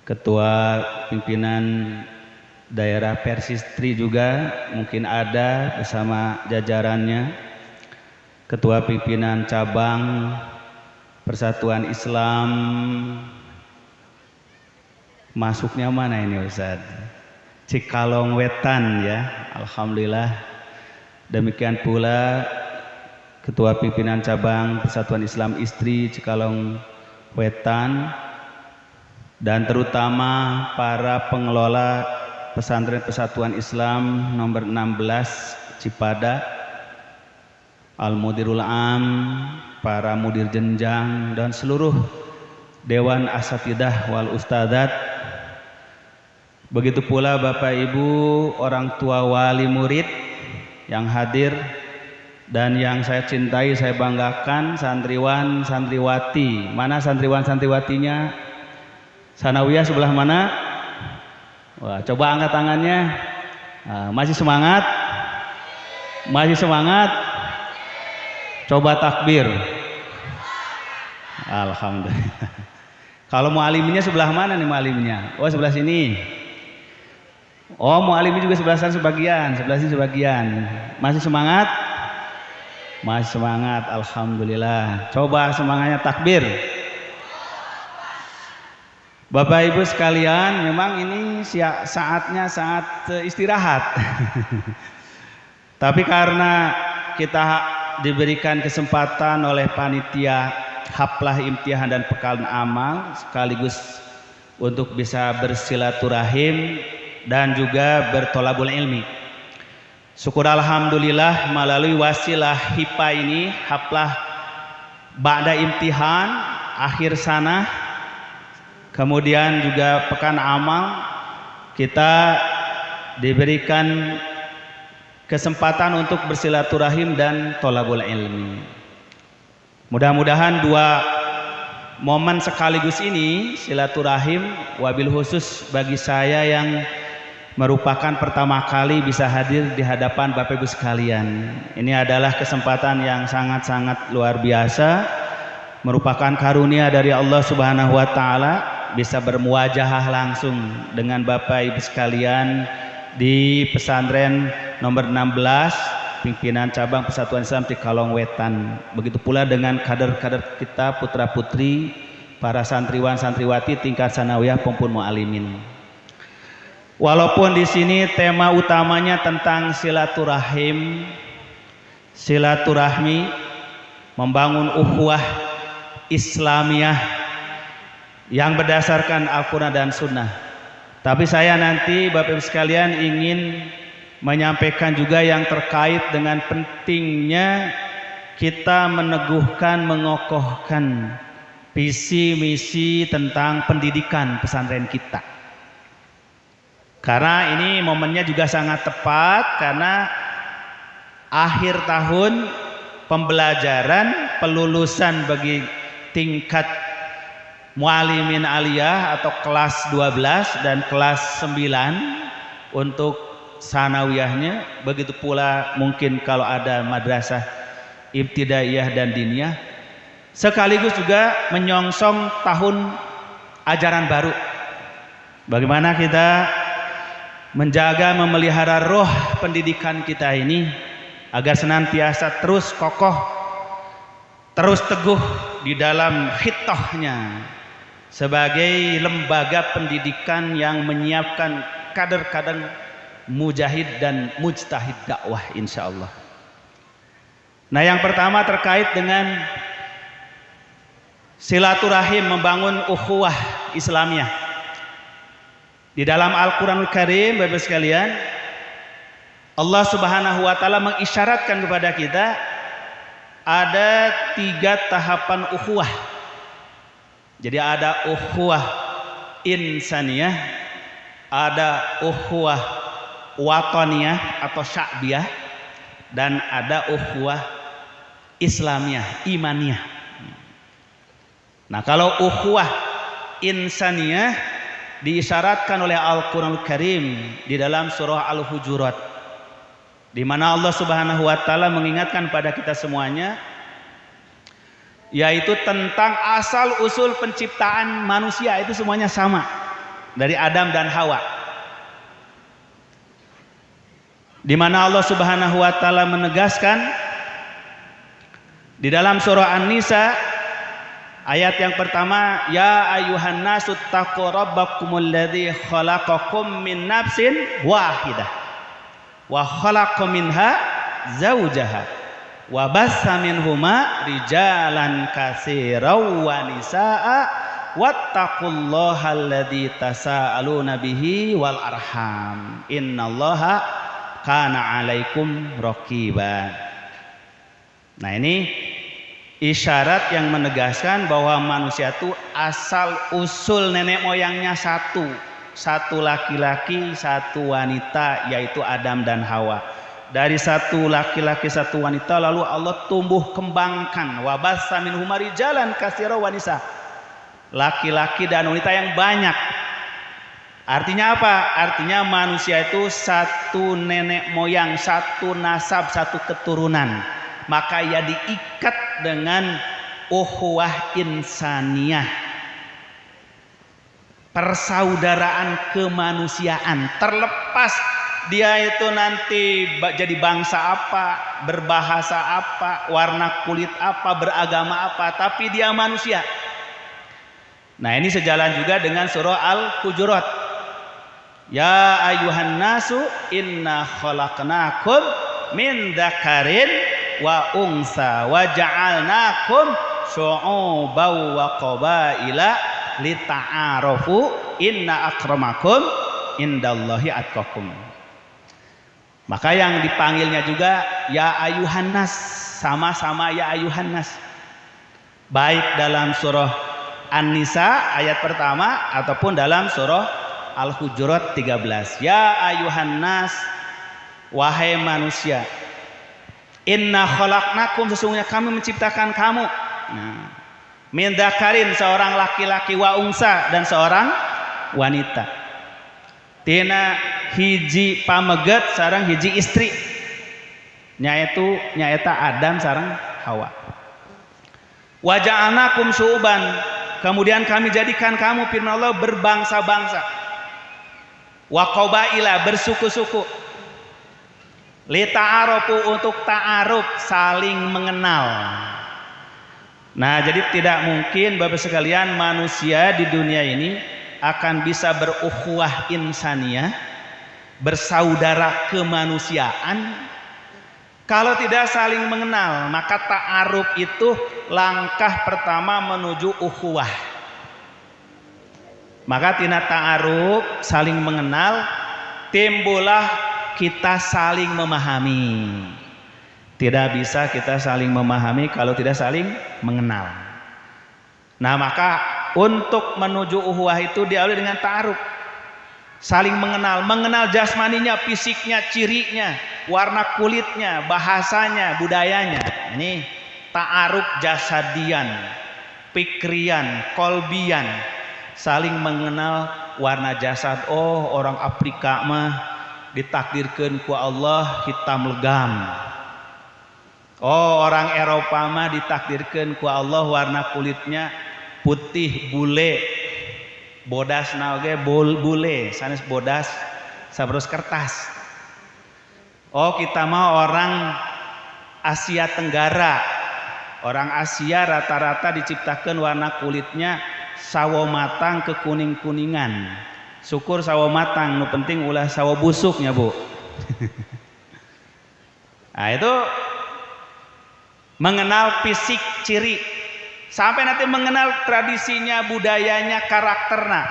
Ketua pimpinan daerah Persistri juga mungkin ada bersama jajarannya, Ketua pimpinan cabang Persatuan Islam, masuknya mana ini Ustaz? Cikalong Wetan ya, alhamdulillah. Demikian pula Ketua pimpinan cabang Persatuan Islam Istri Cikalong Wetan, dan terutama para pengelola pesantren Persatuan Islam nomor 16 Cipada, Al-Mudirul Am, para mudir jenjang, dan seluruh Dewan Asatidah wal Ustadzat. Begitu pula Bapak Ibu orang tua wali murid yang hadir dan yang saya cintai, saya banggakan, santriwan santriwati. Mana santriwan santriwatinya? Sanawiyah sebelah mana? Wah, coba angkat tangannya. Masih semangat? Masih semangat? Coba takbir. Alhamdulillah. Kalau mu'alimnya sebelah mana nih mu'alimnya? Oh, sebelah sini. Oh, mu'alimnya juga sebelah sana sebagian, sebelah sini sebagian. Masih semangat? Masih semangat, alhamdulillah. Coba semangatnya takbir. Bapak Ibu sekalian, memang ini saatnya saat istirahat. Tapi karena kita diberikan kesempatan oleh panitia haflah imtihan dan pekal amal sekaligus untuk bisa bersilaturahim dan juga bertolabul ilmi. Syukur alhamdulillah melalui wasilah HIPA ini, haflah ba'da imtihan akhir sana, kemudian juga pekan amal, kita diberikan kesempatan untuk bersilaturahim dan tolabul ilmi. Mudah-mudahan dua momen sekaligus ini, silaturahim, wabil khusus bagi saya yang merupakan pertama kali bisa hadir di hadapan Bapak Ibu sekalian. Ini adalah kesempatan yang sangat-sangat luar biasa, merupakan karunia dari Allah Subhanahu wa Ta'ala, bisa bermuajahah langsung dengan Bapak Ibu sekalian di pesantren nomor 16 pimpinan cabang Persatuan Islam Cikalong Wetan. Begitu pula dengan kader-kader kita, putra putri, para santriwan santriwati tingkat sanawiyah maupun mu'alimin. Walaupun di sini tema utamanya tentang silaturahim, silaturahmi, membangun ukhuwah Islamiyah yang berdasarkan Al-Quran dan Sunnah. Tapi saya nanti Bapak Ibu sekalian ingin menyampaikan juga yang terkait dengan pentingnya kita meneguhkan, mengokohkan visi misi tentang pendidikan pesantren kita. Karena ini momennya juga sangat tepat karena akhir tahun pembelajaran pelulusan bagi tingkat mu'alimin aliyah atau kelas 12 dan kelas 9 untuk sanawiyahnya. Begitu pula mungkin kalau ada madrasah ibtidaiyah dan diniyah, sekaligus juga menyongsong tahun ajaran baru. Bagaimana kita menjaga, memelihara roh pendidikan kita ini agar senantiasa terus kokoh, terus teguh di dalam khitohnya sebagai lembaga pendidikan yang menyiapkan kader-kader mujahid dan mujtahid dakwah insyaallah. Nah, yang pertama terkait dengan silaturahim, membangun ukhuwah Islamiyah. Di dalam Al-Quranul Karim, Bapak sekalian, Allah Subhanahu wa Ta'ala mengisyaratkan kepada kita ada 3 tahapan ukhuwah. Jadi ada ukhuwah insaniyah, ada ukhuwah wataniyah atau sya'biyah, dan ada ukhuwah islamiyah, imaniyah. Nah, kalau ukhuwah insaniyah diisyaratkan oleh Al-Quranul Karim di dalam surah Al-Hujurat, di mana Allah Subhanahu wa Ta'ala mengingatkan pada kita semuanya, yaitu tentang asal usul penciptaan manusia itu semuanya sama. dari Adam dan Hawa, di mana Allah Subhanahu wa taala menegaskan di dalam surah An-Nisa ayat yang pertama, ya ayuhan nasu taqu rabbakumul ladzi khalaqakum min nafsin wahidah wa khalaqa minha zaujaha wa bassa minhuma rijalan katsiran wa nisaa wattaqullaha alladzi tasaaluna bihi wal arham innallaha kana 'alaikum raqiba. Nah, ini isyarat yang menegaskan bahwa manusia itu asal usul nenek moyangnya satu laki-laki, satu wanita, yaitu Adam dan Hawa. Dari satu laki-laki, satu wanita, lalu Allah tumbuh kembangkan wabassa minhuma rijalan katsiran wa nisa, laki-laki dan wanita yang banyak. Artinya apa? Artinya manusia itu satu nenek moyang, satu nasab, satu keturunan. Maka ia diikat dengan ukhuwah insaniyah, persaudaraan kemanusiaan. Terlepas dia itu nanti jadi bangsa apa, berbahasa apa, warna kulit apa, beragama apa, tapi dia manusia. Nah, ini sejalan juga dengan surah Al-Hujurat. Ya ayuhan nasu inna khalaqnakum min dzakarin wa unsa wa ja'alnakum syu'uban wa qabaila lita'arafu inna akramakum indallahi atqakum. Maka yang dipanggilnya juga ya ayuhan nas, sama-sama ya ayuhan nas, baik dalam surah An-Nisa ayat pertama ataupun dalam surah Al-Hujurat 13. Ya ayuhan nas, wahai manusia, inna khalaqnakum, sesungguhnya kami menciptakan kamu. Nah, min dzakarin, seorang laki-laki, wa unsa, dan seorang wanita. Tina hiji pameget sareng hiji istri, nyaeta Adam sareng Hawa. Wa ja'alnakum syu'uban, kemudian kami jadikan kamu, firman Allah, berbangsa-bangsa. Wa qabaila, bersuku-suku. Li ta'arufu, untuk ta'aruf, saling mengenal. Nah, jadi tidak mungkin Bapak sekalian manusia di dunia ini akan bisa berukhuwah insaniyah, bersaudara kemanusiaan, kalau tidak saling mengenal. Maka ta'aruf itu langkah pertama menuju ukhuwah. Maka tina ta'aruf, saling mengenal, timbullah kita saling memahami. Tidak bisa kita saling memahami kalau tidak saling mengenal. Nah, maka untuk menuju ukhuwah itu diawali dengan ta'aruf, saling mengenal jasmaninya, fisiknya, cirinya, warna kulitnya, bahasanya, budayanya. Ini ta'aruf jasadian, pikrian, kolbian, saling mengenal warna jasad. Oh, orang Afrika mah ditakdirkan ku Allah hitam legam. Oh, orang Eropa mah ditakdirkan ku Allah warna kulitnya putih bule. Bodas naoge bule, sanes bodas sabros kertas. Oh, kita mah orang Asia Tenggara. Orang Asia rata-rata diciptakan warna kulitnya sawo matang ke kuning-kuningan. Syukur sawo matang, nu penting ulah sawo busuknya, Bu. Nah, itu mengenal fisik, ciri, sampai nanti mengenal tradisinya, budayanya, karakternya.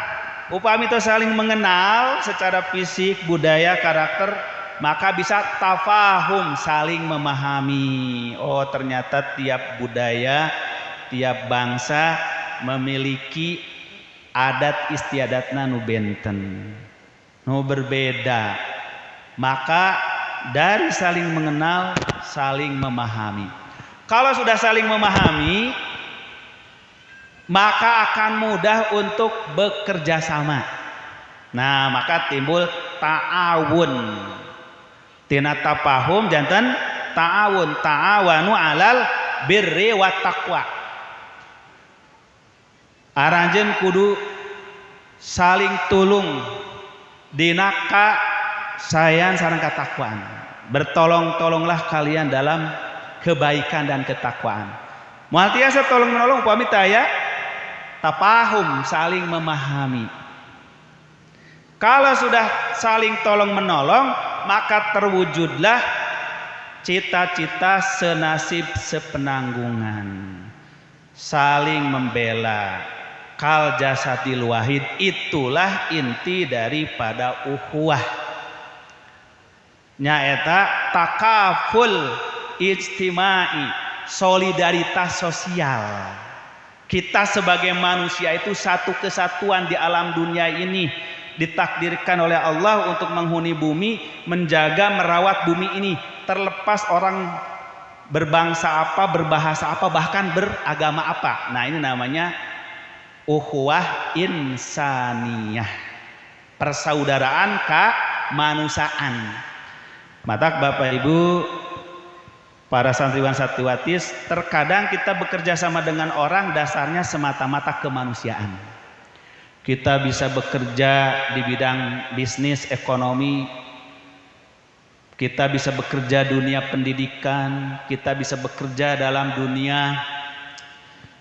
Upami itu saling mengenal secara fisik, budaya, karakter, maka bisa tafahum, saling memahami. Oh, ternyata tiap budaya, tiap bangsa memiliki adat istiadatna nu benten, nu berbeda. Maka dari saling mengenal, saling memahami. Kalau sudah saling memahami, maka akan mudah untuk bekerja sama. Nah, maka timbul ta'awun. Tina tafahum janten ta'awun, ta'awanu alal birri wa taqwa. Aranjeun kudu saling tulung dinaka sayan sareng katakwaan. Bertolong-tolonglah kalian dalam kebaikan dan ketakwaan. Moal tiasa tolong menolong upami taya tapahum, saling memahami. Kalau sudah saling tolong menolong, maka terwujudlah cita-cita senasib sepenanggungan. Saling membela, kal jasadil wahid, itulah inti daripada ukhuwah. Nyaeta takaful ijtimai, solidaritas sosial. Kita sebagai manusia itu satu kesatuan di alam dunia ini, ditakdirkan oleh Allah untuk menghuni bumi, menjaga merawat bumi ini, terlepas orang berbangsa apa, berbahasa apa, bahkan beragama apa. Nah, ini namanya ukhuwah insaniyah, persaudaraan kemanusiaan. Mata Bapak Ibu, para santriwan santriwatis, terkadang kita bekerja sama dengan orang dasarnya semata-mata kemanusiaan. Kita bisa bekerja di bidang bisnis, ekonomi, kita bisa bekerja dunia pendidikan, kita bisa bekerja dalam dunia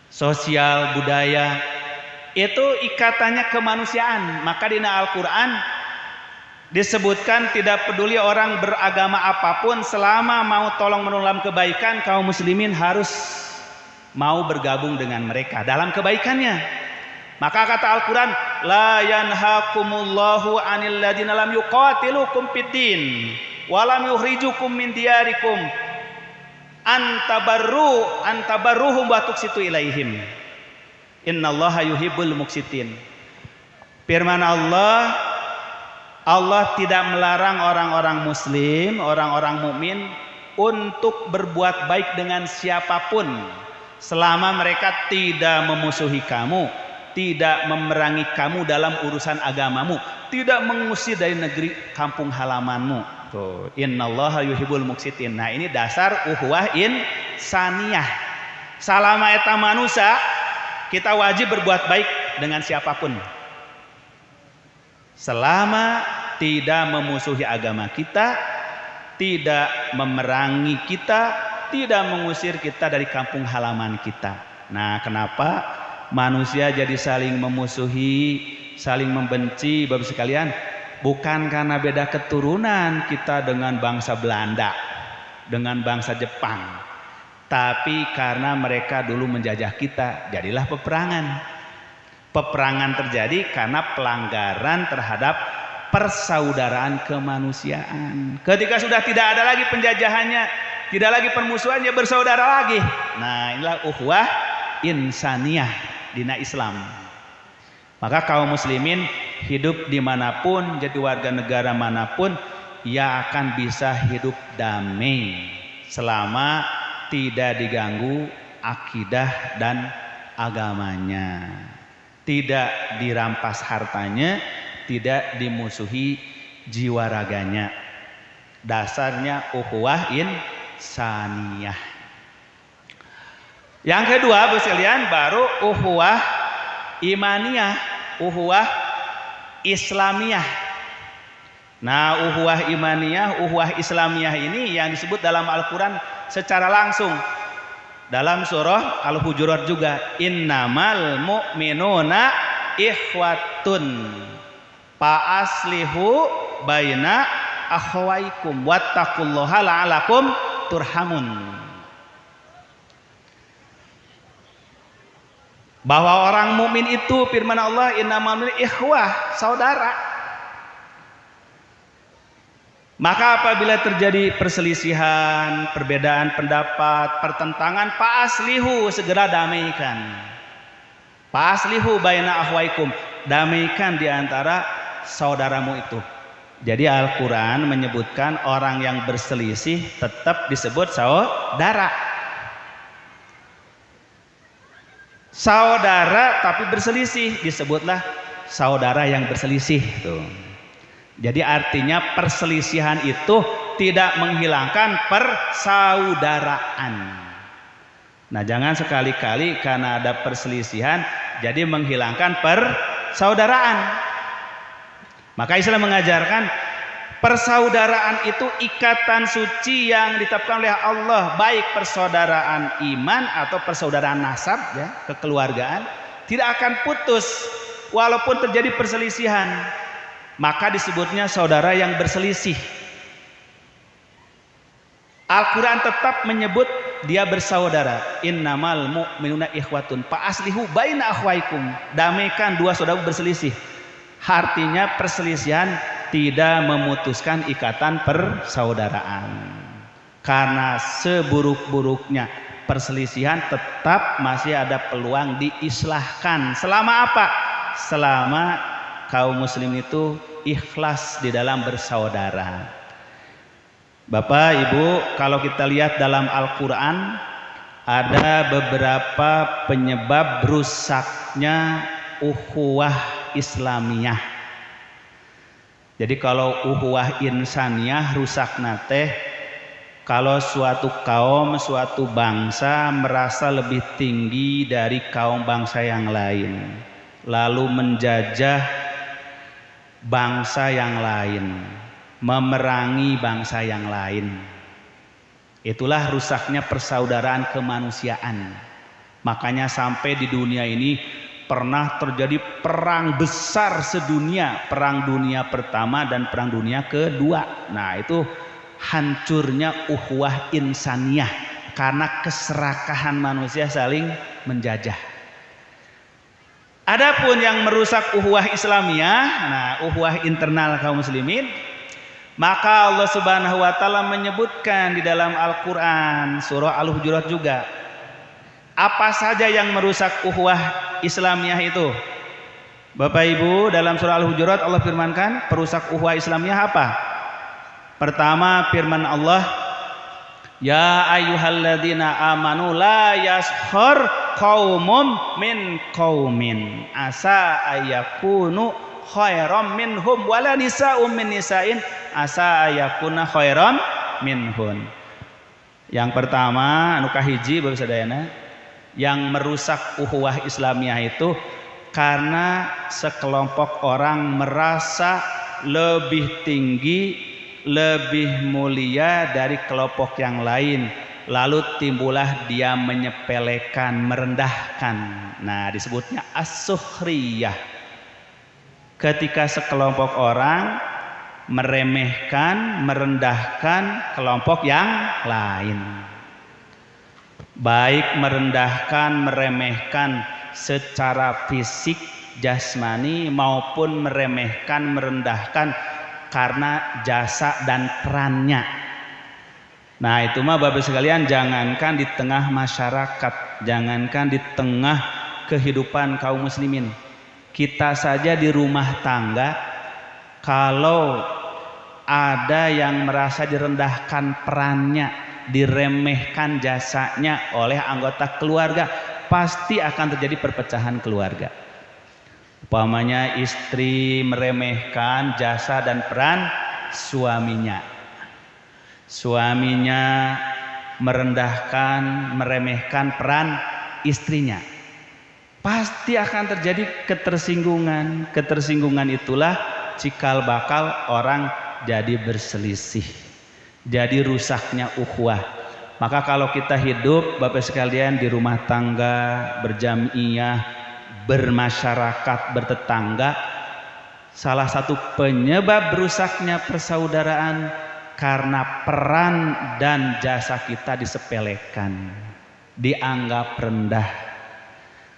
sosial, budaya. Itu ikatannya kemanusiaan. Maka di Al-Quran disebutkan tidak peduli orang beragama apapun, selama mau tolong menolong kebaikan, kaum muslimin harus mau bergabung dengan mereka dalam kebaikannya. Maka kata Al-Quran, la yanhakumullahu anil ladina lam yuqatilukum fiddin walam yukhrijukum min diyarikum antabarruhum wa tuqsitu ilaihim innallaha yuhibbul muqsitin. Firman Allah tidak melarang orang-orang muslim, orang-orang mukmin untuk berbuat baik dengan siapapun selama mereka tidak memusuhi kamu, tidak memerangi kamu dalam urusan agamamu, tidak mengusir dari negeri kampung halamanmu. Tuh, innallaha yuhibbul muqsitin. Nah, ini dasar ukhuwah insaniyah. Salama eta manusia, kita wajib berbuat baik dengan siapapun. Selama tidak memusuhi agama kita, tidak memerangi kita, tidak mengusir kita dari kampung halaman kita. Nah, kenapa manusia jadi saling memusuhi, saling membenci, Bapak sekalian? Bukan karena beda keturunan kita dengan bangsa Belanda, dengan bangsa Jepang, tapi karena mereka dulu menjajah kita, jadilah peperangan. Peperangan terjadi karena pelanggaran terhadap persaudaraan kemanusiaan. Ketika sudah tidak ada lagi penjajahannya, tidak lagi permusuhannya, bersaudara lagi. Nah, inilah ukhuwah insaniyah dina Islam. Maka kaum muslimin hidup dimanapun, jadi warga negara manapun, ia akan bisa hidup damai selama tidak diganggu akidah dan agamanya, tidak dirampas hartanya, tidak dimusuhi jiwa raganya. Dasarnya ukhuwah insaniyah. Yang kedua, Bapak sekalian, baru ukhuwah imaniyah, ukhuwah islamiyah. Nah, ukhuwah imaniyah, ukhuwah islamiyah ini yang disebut dalam Al-Quran secara langsung. Dalam surah Al-Hujurat juga, innamal mu'minuna ikhwatun fa aslihu baina akhwaikum wattaqullaha la'alakum turhamun. Bahwa orang mukmin itu, firman Allah, innamal mu'minuna ikhwah, saudara. Maka apabila terjadi perselisihan, perbedaan pendapat, pertentangan, fa aslihu, segera damaikan. Fa aslihu baina akhwaikum, damaikan di antara saudaramu itu. Jadi Al-Quran menyebutkan orang yang berselisih tetap disebut saudara. Saudara tapi berselisih disebutlah saudara yang berselisih. Tuh. Jadi artinya perselisihan itu tidak menghilangkan persaudaraan. Nah, jangan sekali-kali karena ada perselisihan jadi menghilangkan persaudaraan. Maka Islam mengajarkan persaudaraan itu ikatan suci yang ditetapkan oleh Allah, baik persaudaraan iman atau persaudaraan nasab ya, kekeluargaan, tidak akan putus walaupun terjadi perselisihan. Maka disebutnya saudara yang berselisih. Al-Quran tetap menyebut dia bersaudara. Innamal mu'minuna ikhwatun fa aslihu baina akhwaikum. Damaikan dua saudara berselisih. Artinya perselisihan tidak memutuskan ikatan persaudaraan. Karena seburuk-buruknya perselisihan tetap masih ada peluang diislahkan. Selama apa? Selama kaum muslim itu ikhlas di dalam bersaudara. Bapak, Ibu, kalau kita lihat dalam Al-Quran ada beberapa penyebab rusaknya ukhuwah Islamiyah. Jadi kalau ukhuwah insaniyah rusak nate, kalau suatu kaum, suatu bangsa merasa lebih tinggi dari kaum bangsa yang lain, lalu menjajah bangsa yang lain, memerangi bangsa yang lain, itulah rusaknya persaudaraan kemanusiaan. Makanya sampai di dunia ini pernah terjadi perang besar sedunia, perang dunia pertama dan perang dunia kedua. Nah, itu hancurnya ukhuwah insaniyah karena keserakahan manusia saling menjajah. Adapun yang merusak ukhuwah Islamiyah, nah ukhuwah internal kaum muslimin, maka Allah Subhanahu wa taala menyebutkan di dalam Al-Qur'an surah Al-Hujurat juga. Apa saja yang merusak ukhuwah Islamiyah itu? Bapak Ibu, dalam surah Al-Hujurat Allah firmankan perusak ukhuwah Islamiyah apa? Pertama firman Allah, ya ayyuhalladzina amanu la yaskhar qaumun min qaumin asa ayyakunu khairam minhum wala nisa'um min nisa'in asa ayyakuna khairam minhun. Yang pertama anu kahiji Bapak sadayana, yang merusak ukhuwah Islamiyah itu karena sekelompok orang merasa lebih tinggi, lebih mulia dari kelompok yang lain, lalu timbullah dia menyepelekan, merendahkan. Nah, disebutnya as-sukhriyah. Ketika sekelompok orang meremehkan, merendahkan kelompok yang lain, baik merendahkan, meremehkan secara fisik, jasmani, maupun meremehkan, merendahkan karena jasa dan perannya. Nah, itu mah Bapak sekalian, jangankan di tengah masyarakat, jangankan di tengah kehidupan kaum muslimin, kita saja di rumah tangga, kalau ada yang merasa direndahkan perannya, diremehkan jasanya oleh anggota keluarga, pasti akan terjadi perpecahan keluarga. Umpamanya istri meremehkan jasa dan peran suaminya, suaminya merendahkan, meremehkan peran istrinya, pasti akan terjadi ketersinggungan. Ketersinggungan itulah cikal bakal orang jadi berselisih, jadi rusaknya ukhuwah. Maka kalau kita hidup Bapak sekalian di rumah tangga, berjamiah, bermasyarakat, bertetangga, salah satu penyebab rusaknya persaudaraan karena peran dan jasa kita disepelekan, dianggap rendah.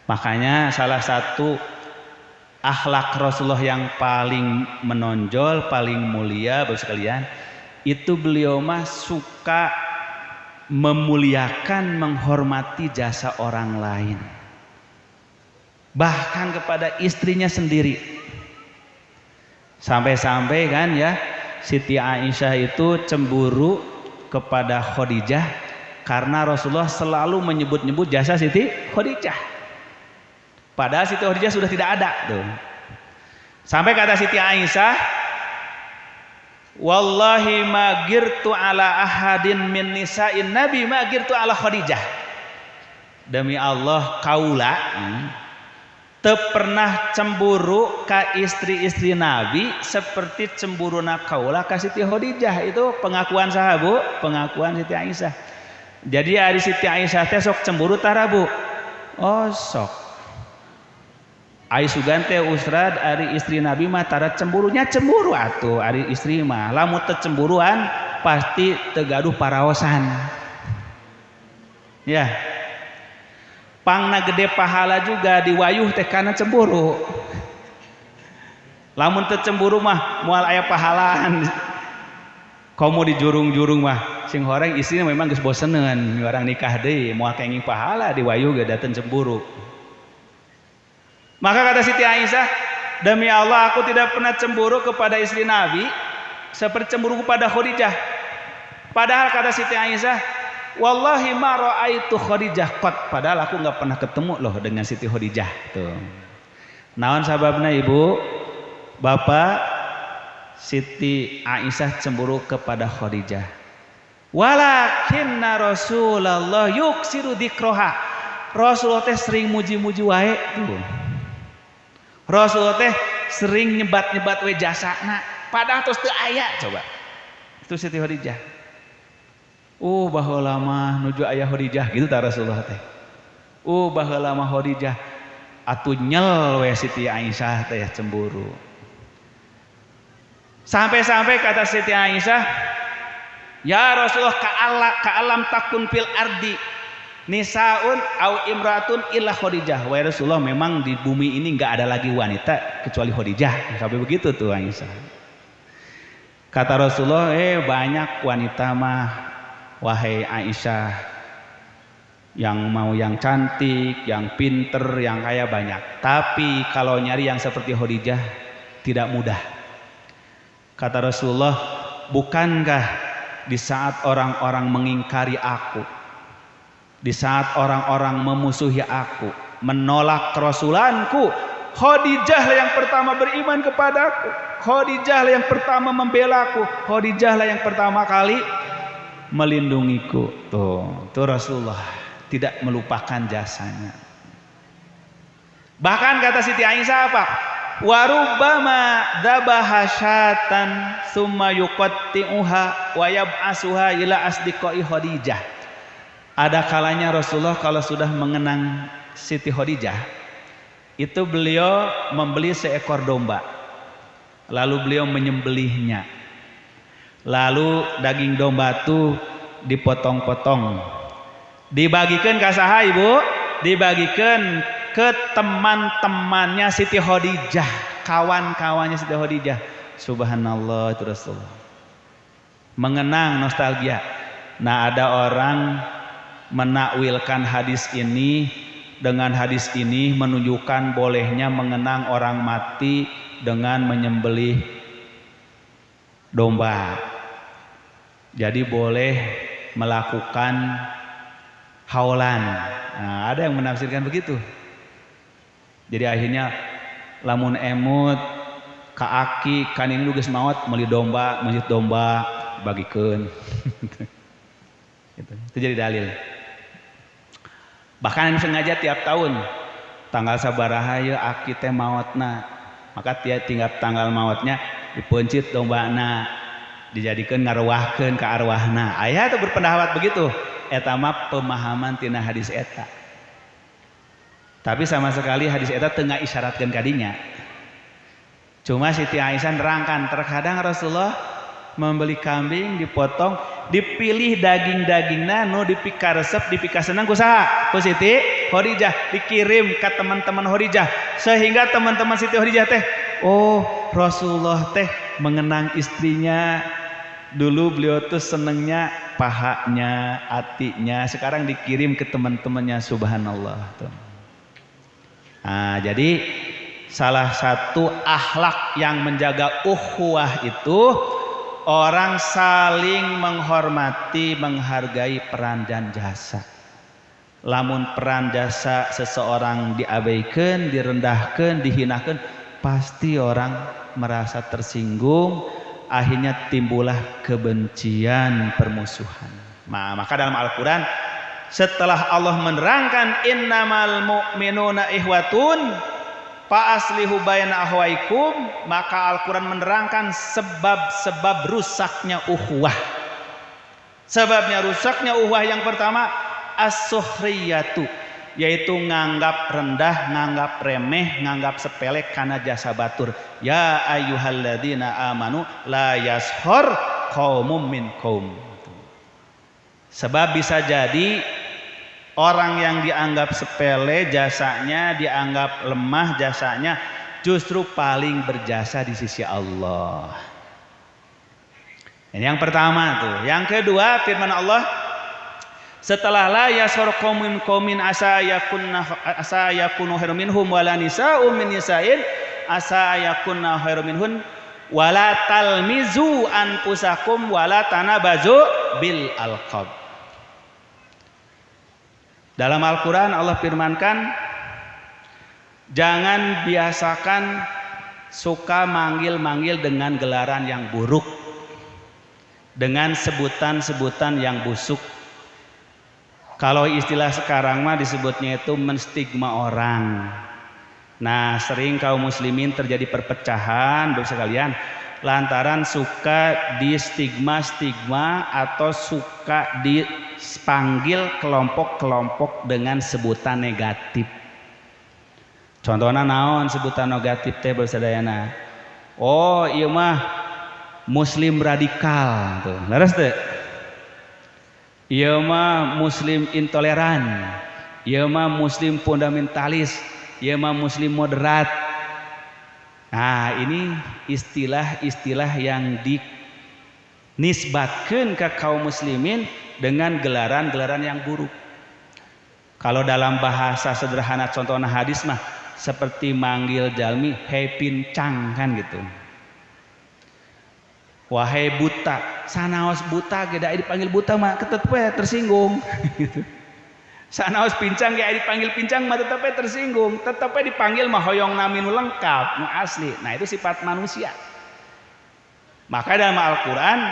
Makanya salah satu akhlak Rasulullah yang paling menonjol, paling mulia Bapak sekalian, itu beliau mah suka memuliakan, menghormati jasa orang lain, bahkan kepada istrinya sendiri. Sampai-sampai kan ya, Siti Aisyah itu cemburu kepada Khadijah karena Rasulullah selalu menyebut-nyebut jasa Siti Khadijah, padahal Siti Khadijah sudah tidak ada tuh. Sampai kata Siti Aisyah, wallahi ma girtu ala ahadin min nisa'in nabi ma girtu ala Khadijah. Demi Allah kaula teu pernah cemburu ka istri-istri Nabi seperti cemburuna kaula ka Siti Khadijah. Itu pengakuan saha Bu? Pengakuan Siti Aisyah. Jadi ari Siti Aisyah teh sok cemburu tara Bu? Oh sok. Ai sugan teh usrad ari istri Nabi mah tara cemburunya cemburu atuh ari istri mah. Lamun teu cemburuan pasti teu gaduh paraosan. Ya. Pangna gede pahala juga diwayuh teh kana cemburu. Lamun teu cemburu mah moal aya pahalaan. Komo di jurung-jurung mah sing horeng istrinya memang geus boseneun orang nikah deui moal kenging pahala diwayuh ge daten cemburu. Maka kata Siti Aisyah, demi Allah aku tidak pernah cemburu kepada istri Nabi seperti cemburu kepada Khadijah. Padahal kata Siti Aisyah, wallahi ma ra'aitu Khadijah qat, padahal aku nggak pernah ketemu loh dengan Siti Khadijah tuh. Naon sababna Ibu? Bapak Siti Aisyah cemburu kepada Khadijah. Walakinna Rasulullah yuksiru dzikroha. Rasulullah teh sering muji-muji wae tuh. Rasulullah teh sering nyebat-nyebat we jasana, padahal terus teu aya coba. Itu Siti Khadijah. Baheula mah nuju aya Khadijah gitu ta Rasulullah teh. Baheula mah Khadijah atuh nyel we Siti Aisyah teh cemburu. Sampai-sampai kata Siti Aisyah, ya Rasulullah ka'alam takun fil ardi nisaun au imratun illa Khadijah. Wahai Rasulullah, memang di bumi ini enggak ada lagi wanita kecuali Khadijah. Sampai begitu tuh Aisyah. Kata Rasulullah, banyak wanita mah wahai Aisyah, yang mau yang cantik, yang pinter, yang kaya banyak. Tapi kalau nyari yang seperti Khadijah tidak mudah. Kata Rasulullah, bukankah di saat orang-orang mengingkari aku, di saat orang-orang memusuhi aku, menolak kerasulanku, Khadijah yang pertama beriman kepadaku, Khadijah yang pertama membelaku, Khadijah yang pertama kali melindungiku. Tuh Rasulullah tidak melupakan jasanya. Bahkan kata Siti Aisyah apa? Warubbama dzabaha syatan summa yuqatti'uha wa yab'asuha ila asdiqai Khadijah. Ada kalanya Rasulullah kalau sudah mengenang Siti Khadijah, itu beliau membeli seekor domba, lalu beliau menyembelihnya. Lalu daging domba itu dipotong-potong, dibagikan ke saha Ibu? Dibagikan ke teman-temannya Siti Khadijah, kawan-kawannya Siti Khadijah. Subhanallah, itu Rasulullah mengenang nostalgia. Nah, ada orang menakwilkan hadis ini dengan hadis ini menunjukkan bolehnya mengenang orang mati dengan menyembelih domba. Jadi boleh melakukan haulan. Nah, ada yang menafsirkan begitu. Jadi akhirnya lamun emut kaaki kaning nu geus maot meuli domba, meuli domba bagikeun. Gitu. Itu jadi dalil. Bahkan yang sengaja tiap tahun tanggal sabaraha ieu aki teh maotna, maka tiap tinggal tanggal maotnya dipencit dombana, dijadikan ngaruahkeun ka arwahna. Aya teh berpendapat begitu. Eta mah pemahaman tina hadis eta. Tapi sama sekali hadis eta teu ngaisyaratkeun kadinya. Cuma Siti Aisyah nerangkan terkadang Rasulullah membeli kambing dipotong, dipilih daging-dagingna nu dipikaresep dipikasenang ku saha? Ku Siti Khadijah, dikirim ke teman-teman Khadijah sehingga teman-teman Siti Khadijah teh, oh Rasulullah teh mengenang istrinya. Dulu beliau tuh senengnya pahanya, hatinya, sekarang dikirim ke teman-temannya. Subhanallah tuh. Nah, jadi salah satu akhlak yang menjaga ukhuwah itu orang saling menghormati, menghargai peran dan jasa. Lamun peran jasa seseorang diabaikan, direndahkan, dihinakan, pasti orang merasa tersinggung, akhirnya timbullah kebencian, permusuhan. Maka dalam Al-Quran setelah Allah menerangkan innamal mu'minuna ihwatun, fa aslihu baina ahwaikum, maka Al-Qur'an menerangkan sebab-sebab rusaknya ukhuwah. Sebabnya rusaknya ukhuwah yang pertama as-sukhriyatu, yaitu nganggap rendah, nganggap remeh, nganggap sepele karena jasa batur. Ya ayyuhalladzina amanu la yashor qaumum min qaum. Sebab bisa jadi orang yang dianggap sepele jasanya, dianggap lemah jasanya, justru paling berjasa di sisi Allah. Ini yang pertama tuh. Yang kedua firman Allah, setelah la yashor qaumin qaumin asa yakunu khairum minhum wala nisa'u min nisa'in asa yakunna khairum minhun wala talmizu anfusakum wala tanabazu bil alqab. Dalam Al-Quran Allah firmankan, jangan biasakan suka manggil-manggil dengan gelaran yang buruk, dengan sebutan-sebutan yang busuk. Kalau istilah sekarang mah disebutnya itu menstigma orang. Nah, sering kaum muslimin terjadi perpecahan Bapak sekalian lantaran suka di stigma atau suka dipanggil kelompok-kelompok dengan sebutan negatif. Contohnya naon sebutan negatif teh bersadayana. Oh, iya mah muslim radikal tuh. Leres teh? Iya mah muslim intoleran. Iya mah muslim fundamentalis. Iya mah muslim moderat. Nah, ini istilah-istilah yang dinisbatkan ke kaum muslimin dengan gelaran-gelaran yang buruk. Kalau dalam bahasa sederhana contohnya hadis mah seperti manggil jalmi hei pincang kan gitu. Wahai buta, sanaos buta ge da dipanggil buta mah tetep tersinggung gitu. Sanaos pincang ge dipanggil pincang mah tetep tersinggung, tetep dipanggil mah hoyong nami nu lengkap, nu asli. Nah, itu sifat manusia. Maka dalam Al-Qur'an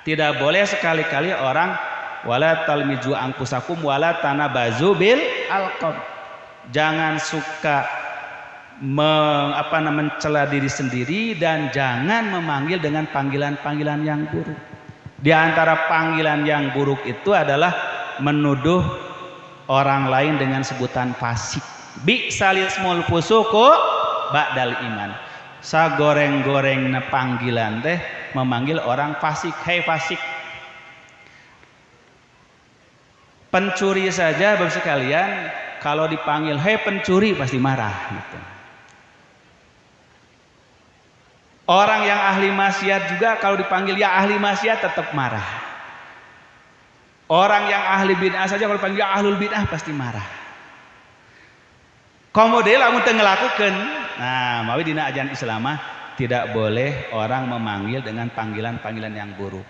tidak boleh sekali-kali orang wala talmiju anfusakum wala tanabazu bil alqab. Jangan suka mencela diri sendiri dan jangan memanggil dengan panggilan-panggilan yang buruk. Di antara panggilan yang buruk itu adalah menuduh orang lain dengan sebutan fasik. Bi salismul fusuku ba'dal iman. Sagoreng-gorengna panggilan teh memanggil orang fasik, hei fasik. Pencuri saja Bapak sekalian kalau dipanggil hei pencuri pasti marah gitu. Orang yang ahli maksiat juga kalau dipanggil ya ahli maksiat tetap marah. Orang yang ahli bid'ah saja kalau dipanggil ya ahlul bid'ah pasti marah. Komode lamun teu ngelakukeun. Nah, mawi dina ajaran Islam tidak boleh orang memanggil dengan panggilan-panggilan yang buruk.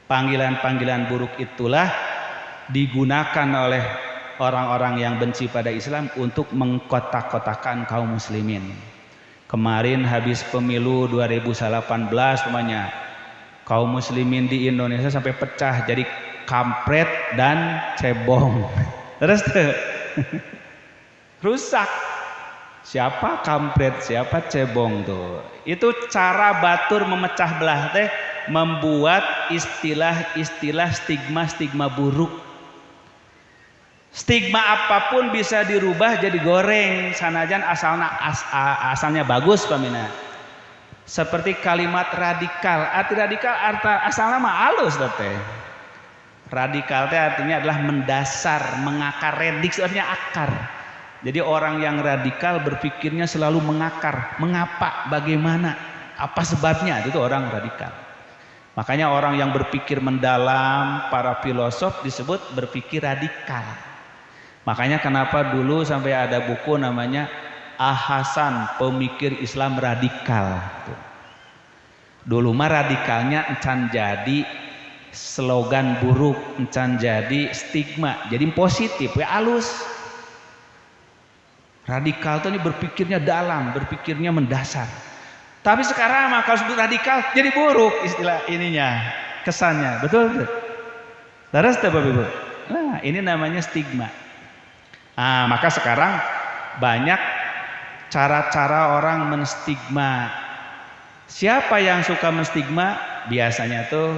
Panggilan-panggilan buruk itulah digunakan oleh orang-orang yang benci pada Islam untuk mengkotak-kotakan kaum muslimin. Kemarin habis pemilu 2018 namanya kaum muslimin di Indonesia sampai pecah jadi kampret dan cebong. Terus tuh rusak. Siapa kampret, siapa cebong tuh. Itu cara batur memecah belah teh membuat istilah-istilah stigma-stigma buruk. Stigma apapun bisa dirubah jadi goreng sanajan asalnya bagus pamina. Seperti kalimat radikal. Arti radikal asalnya mah halus teh. Radikal teh artinya adalah mendasar, mengakar. Redix artinya akar. Jadi orang yang radikal berpikirnya selalu mengakar. Mengapa? Bagaimana? Apa sebabnya? Itu orang radikal. Makanya orang yang berpikir mendalam, para filosof disebut berpikir radikal. Makanya kenapa dulu sampai ada buku namanya Ahasan Pemikir Islam Radikal. Dulu mah radikalnya encan jadi slogan buruk, encan jadi stigma, jadi positif, ya halus. Radikal itu berpikirnya dalam, berpikirnya mendasar. Tapi sekarang mah kalau sebut radikal jadi buruk istilah ininya, kesannya, betul? Terus Bapak Ibu. Nah, ini namanya stigma. Nah, maka sekarang banyak cara-cara orang menstigma. Siapa yang suka menstigma? Biasanya tuh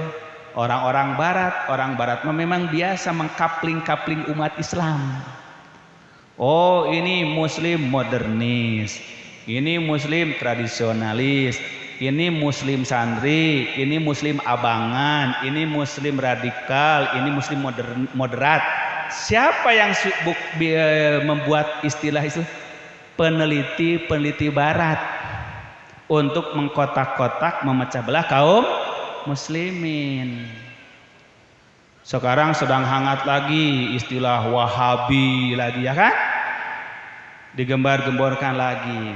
orang-orang barat. Orang barat memang biasa mengkapling-kapling umat Islam. Oh, ini muslim modernis, ini muslim tradisionalis, ini muslim santri, ini muslim abangan, ini muslim radikal, ini muslim moderat. Siapa yang membuat istilah itu? Peneliti barat untuk mengkotak-kotak, memecah belah kaum muslimin. Sekarang sedang hangat lagi istilah Wahabi lagi, ya kan? Digembar-gemborkan lagi.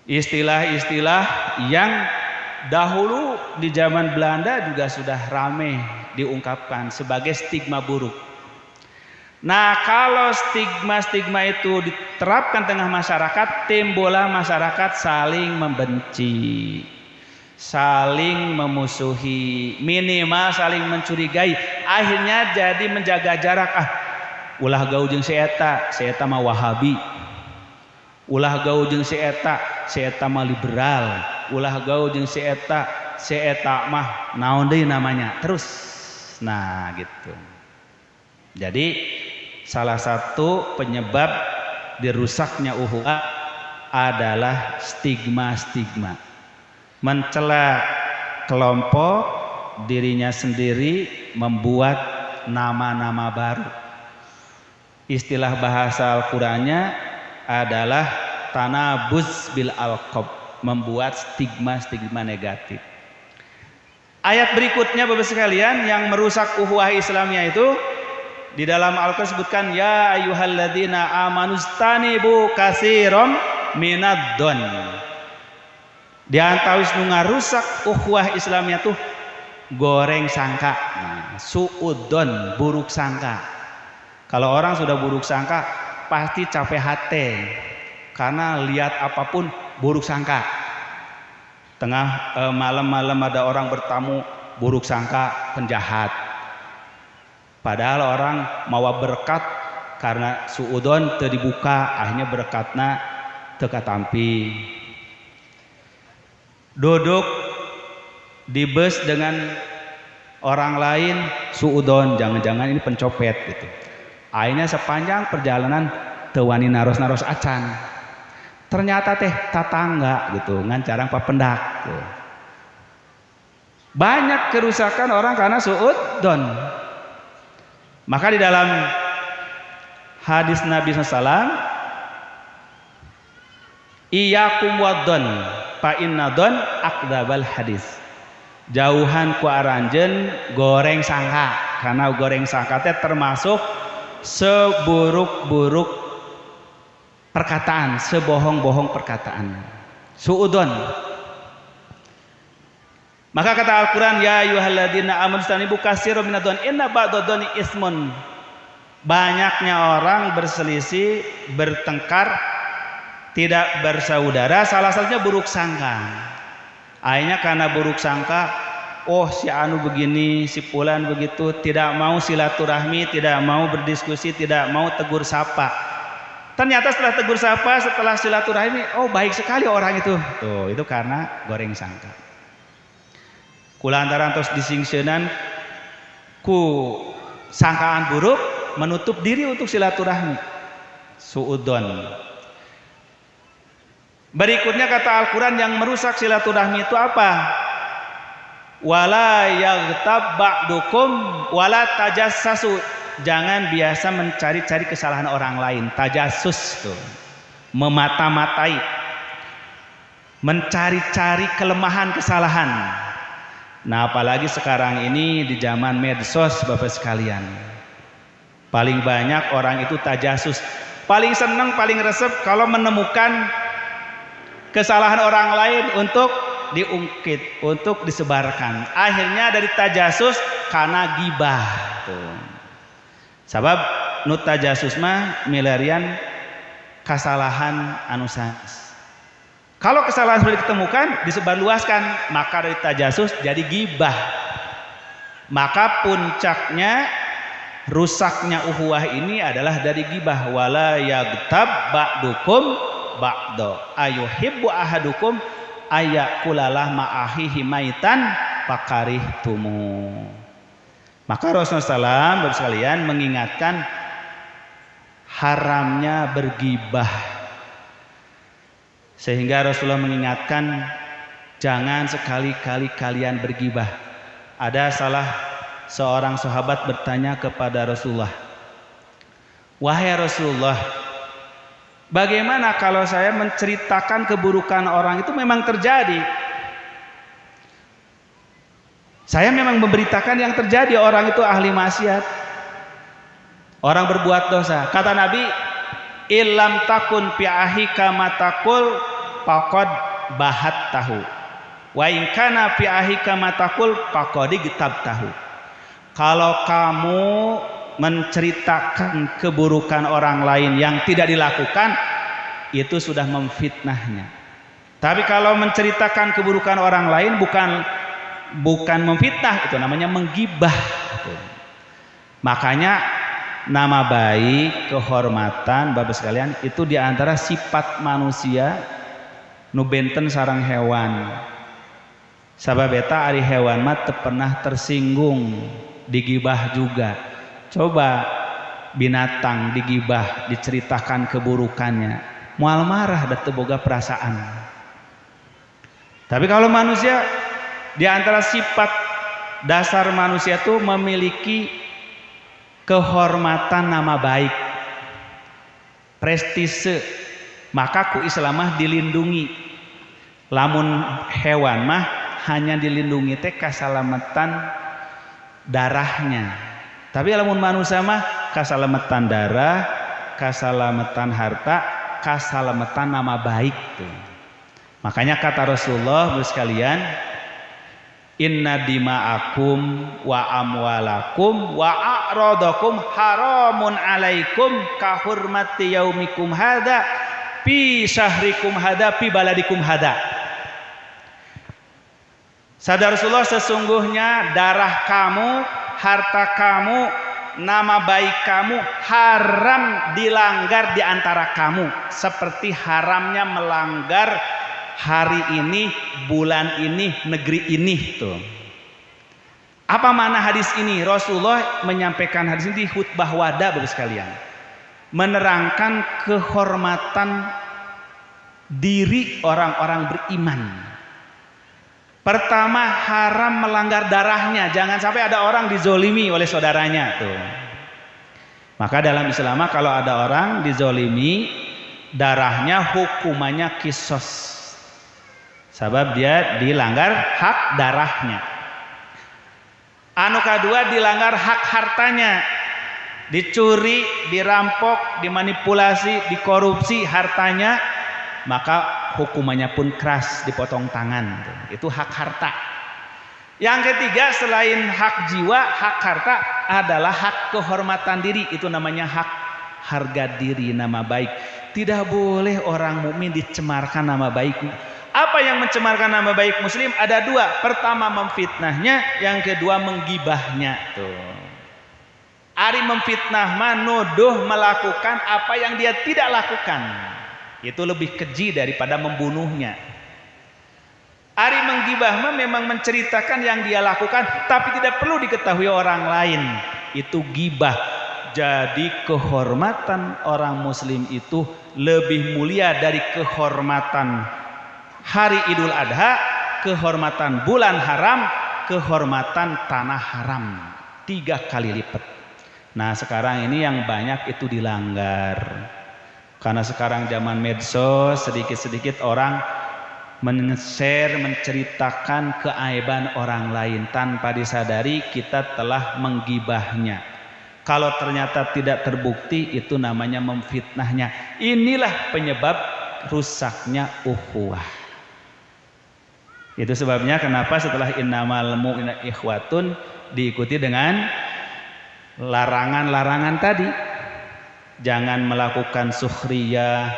Istilah-istilah yang dahulu di zaman Belanda juga sudah ramai diungkapkan sebagai stigma buruk. Nah, kalau stigma-stigma itu diterapkan tengah masyarakat, timbullah masyarakat saling membenci, saling memusuhi, minimal saling mencurigai. Akhirnya jadi menjaga jarak. Ulah gaul jeung si eta mah Wahabi. Ulah gaul jeung si eta mah liberal. Ulah gaul jeung si eta mah naon deui namanya. Terus. Nah, gitu. Jadi salah satu penyebab dirusaknya ukhuwah adalah stigma-stigma. Mencela kelompok dirinya sendiri, membuat nama-nama baru. Istilah bahasa Al-Qur'annya adalah tanabuz bil alqab, membuat stigma-stigma negatif. Ayat berikutnya Bapak sekalian yang merusak ukhuwah Islamiyah itu di dalam Al-Qur'an disebutkan ya ayyuhalladzina amanustanibu katsiran minadh-dhon. Di antawis nu ngarusak ukhuwah Islamiyah tuh goreng sangka. Nah, suudzon, buruk sangka. Kalau orang sudah buruk sangka pasti capek hati karena lihat apapun buruk sangka. Tengah malam-malam ada orang bertamu, buruk sangka penjahat. Padahal orang mawa berkat karena suudzon teu dibuka, akhirnya berkatna teu katampi. Duduk di bus dengan orang lain suudzon, jangan-jangan ini pencopet gitu. Akhirnya sepanjang perjalanan teu wani naros-naros acan. Ternyata teh tatangga gitu, ngan carang papendak gitu. Banyak kerusakan orang karena suudzon. Maka di dalam hadis Nabi SAW, iyyakum wadzon fa inna dzon akdzabal hadis. Jauhan ku aranjeun goreng sangka, karena goreng sangka teh termasuk seburuk-buruk perkataan, sebohong-bohong perkataan. Suudzon. Maka kata Al-Qur'an ya ayyuhalladzina amanu istanibu katsiran minadh-dhon inna ba'dadh-dhoni ismun. Banyaknya orang berselisih, bertengkar, tidak bersaudara, salah satunya buruk sangka. Akhirnya karena buruk sangka, oh si anu begini, si fulan begitu, tidak mau silaturahmi, tidak mau berdiskusi, tidak mau tegur sapa. Ternyata setelah tegur sapa, setelah silaturahmi, oh baik sekali orang itu. Tuh, itu karena goreng sangka. Kulantaran tos disingsenan ku sangkaan buruk, menutup diri untuk silaturahmi. Suudzon. Berikutnya kata Al-Qur'an yang merusak silaturahmi itu apa? Wala yaghtab ba'dukum wala tajassasu. Jangan biasa mencari-cari kesalahan orang lain. Tajassus tuh. Memata-matai. Mencari-cari kelemahan kesalahan. Nah, apalagi sekarang ini di zaman medsos Bapak sekalian. Paling banyak orang itu tajassus. Paling senang, paling resep kalau menemukan kesalahan orang lain untuk diungkit, untuk disebarkan. Akhirnya dari tajassus karena gibah. Tuh. Sebab nu tajassus mah milarian kesalahan anu sanes. Kalau kesalahan sudah ditemukan, disebarluaskan, maka dari tajassus jadi gibah. Maka puncaknya rusaknya ukhuwah ini adalah dari gibah. Wala yaghtab ba'dukum ba'do ayuhibbu ahadukum ayakulalah ma'ahihi maitan pakarihtumu. Maka Rasulullah SAW sekalian mengingatkan haramnya bergibah, sehingga Rasulullah mengingatkan jangan sekali-kali kalian bergibah. Ada salah seorang sahabat bertanya kepada Rasulullah, wahai Rasulullah, bagaimana kalau saya menceritakan keburukan orang? Itu memang terjadi, saya memang memberitakan yang terjadi, orang itu ahli maksiat, orang berbuat dosa. Kata Nabi, illam takun fi ahika matakul faqad bahat tahu wa in kana fi ahika matakul faqad tahu. Kalau kamu menceritakan keburukan orang lain yang tidak dilakukan, itu sudah memfitnahnya. Tapi kalau menceritakan keburukan orang lain bukan memfitnah, itu namanya menggibah. Makanya nama baik, kehormatan, Bapak sekalian, itu diantara sifat manusia nu benten sareng hewan. Sabab eta ari hewan mah teu pernah tersinggung, digibah juga. Coba binatang digibah, diceritakan keburukannya, moal marah da teu boga perasaan. Tapi kalau manusia, di antara sifat dasar manusia itu memiliki kehormatan nama baik, prestise, maka ku Islamah dilindungi. Lamun hewan mah hanya dilindungi teh kasalamatan darahnya. Tapi lamun manusia mah kasalamatan darah, kasalamatan harta, kasalamatan nama baik tuh. Makanya kata Rasulullah sekalian, inna dima'akum wa amwalakum wa a'radakum haramun alaikum kahurmati yaumikum hada fi syahrikum hada fi baladikum hada. Sadar Rasulullah, sesungguhnya darah kamu, harta kamu, nama baik kamu haram dilanggar di antara kamu, seperti haramnya melanggar hari ini, bulan ini, negeri ini tuh. Apa makna hadis ini? Rasulullah menyampaikan hadis ini di khutbah wada, Bapak sekalian, menerangkan kehormatan diri orang-orang beriman. Pertama, haram melanggar darahnya, jangan sampai ada orang dizolimi oleh saudaranya tuh. Maka dalam Islam kalau ada orang dizolimi, darahnya hukumannya kisos. Sebab dia dilanggar hak darahnya. Anu kedua, dilanggar hak hartanya, dicuri, dirampok, dimanipulasi, dikorupsi hartanya, maka hukumannya pun keras, dipotong tangan. Itu hak harta. Yang ketiga, selain hak jiwa, hak harta adalah hak kehormatan diri. Itu namanya hak harga diri, nama baik. Tidak boleh orang mukmin dicemarkan nama baiknya. Apa yang mencemarkan nama baik muslim? Ada dua. Pertama memfitnahnya, yang kedua menggibahnya. Tuh. Ari memfitnah mah nuduh melakukan apa yang dia tidak lakukan. Itu lebih keji daripada membunuhnya. Ari menggibah mah memang menceritakan yang dia lakukan, tapi tidak perlu diketahui orang lain. Itu gibah. Jadi kehormatan orang muslim itu lebih mulia dari kehormatan hari Idul Adha, kehormatan bulan haram, kehormatan tanah haram. 3 kali lipat. Nah sekarang ini yang banyak itu dilanggar. Karena sekarang zaman medsos, sedikit-sedikit orang men-share, menceritakan keaiban orang lain. Tanpa disadari kita telah menggibahnya. Kalau ternyata tidak terbukti, itu namanya memfitnahnya. Inilah penyebab rusaknya ukhuwah. Itu sebabnya kenapa setelah innamal mu'minuna ikhwatun diikuti dengan larangan-larangan tadi. Jangan melakukan sukhriyah,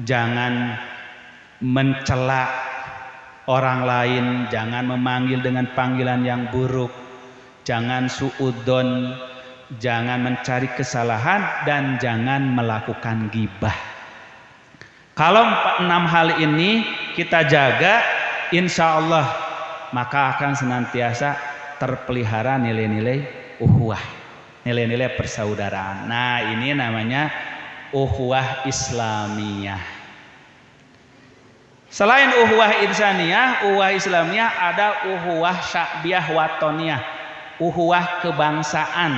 jangan mencela orang lain, jangan memanggil dengan panggilan yang buruk, jangan suudzon, jangan mencari kesalahan, dan jangan melakukan ghibah. Kalau 6 hal ini kita jaga, insya Allah maka akan senantiasa terpelihara nilai-nilai ukhuwah, nilai-nilai persaudaraan. Nah, ini namanya ukhuwah Islamiyah. Selain ukhuwah insaniyah, ukhuwah Islamiyah ada ukhuwah sya'biyah watoniyah, ukhuwah kebangsaan,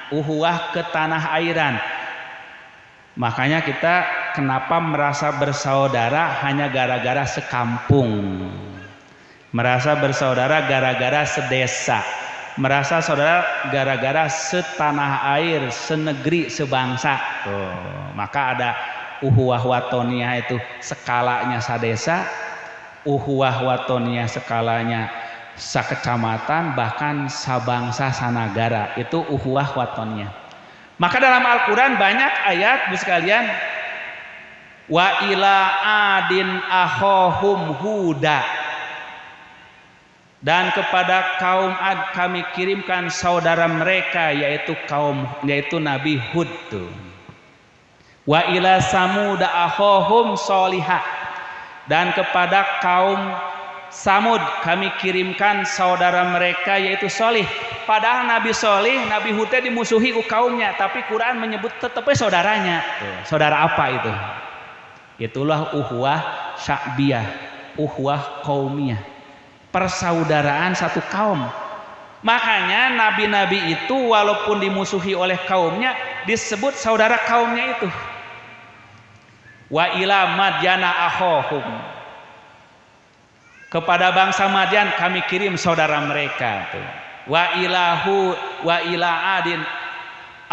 ukhuwah ketanah airan. Makanya kita kenapa merasa bersaudara hanya gara-gara sekampung, merasa bersaudara gara-gara sedesa, merasa saudara gara-gara setanah air, senegeri, sebangsa. Maka ada ukhuwah watoniyah itu skalanya sadesa, ukhuwah watoniyah skalanya sakecamatan, bahkan sabangsa sanagara, itu ukhuwah watoniyah. Maka dalam Al-Quran banyak ayat Bu sekalian, wa ila adin akhohum huda, dan kepada kaum Ad kami kirimkan saudara mereka yaitu Nabi Hud tuh. Wa ila samud akhohum solihah, dan kepada kaum Samud kami kirimkan saudara mereka yaitu Solih. Padahal Nabi Solih, Nabi Hud dimusuhi ku kaumnya, tapi Quran menyebut tetapnya saudaranya. Saudara apa itu? Itulah ukhuwah sya'biyah, ukhuwah qaumiyah, persaudaraan satu kaum. Makanya nabi-nabi itu walaupun dimusuhi oleh kaumnya disebut saudara kaumnya itu. Wa ila madyana akhohum, kepada bangsa Madian kami kirim saudara mereka tuh. Wa ila adin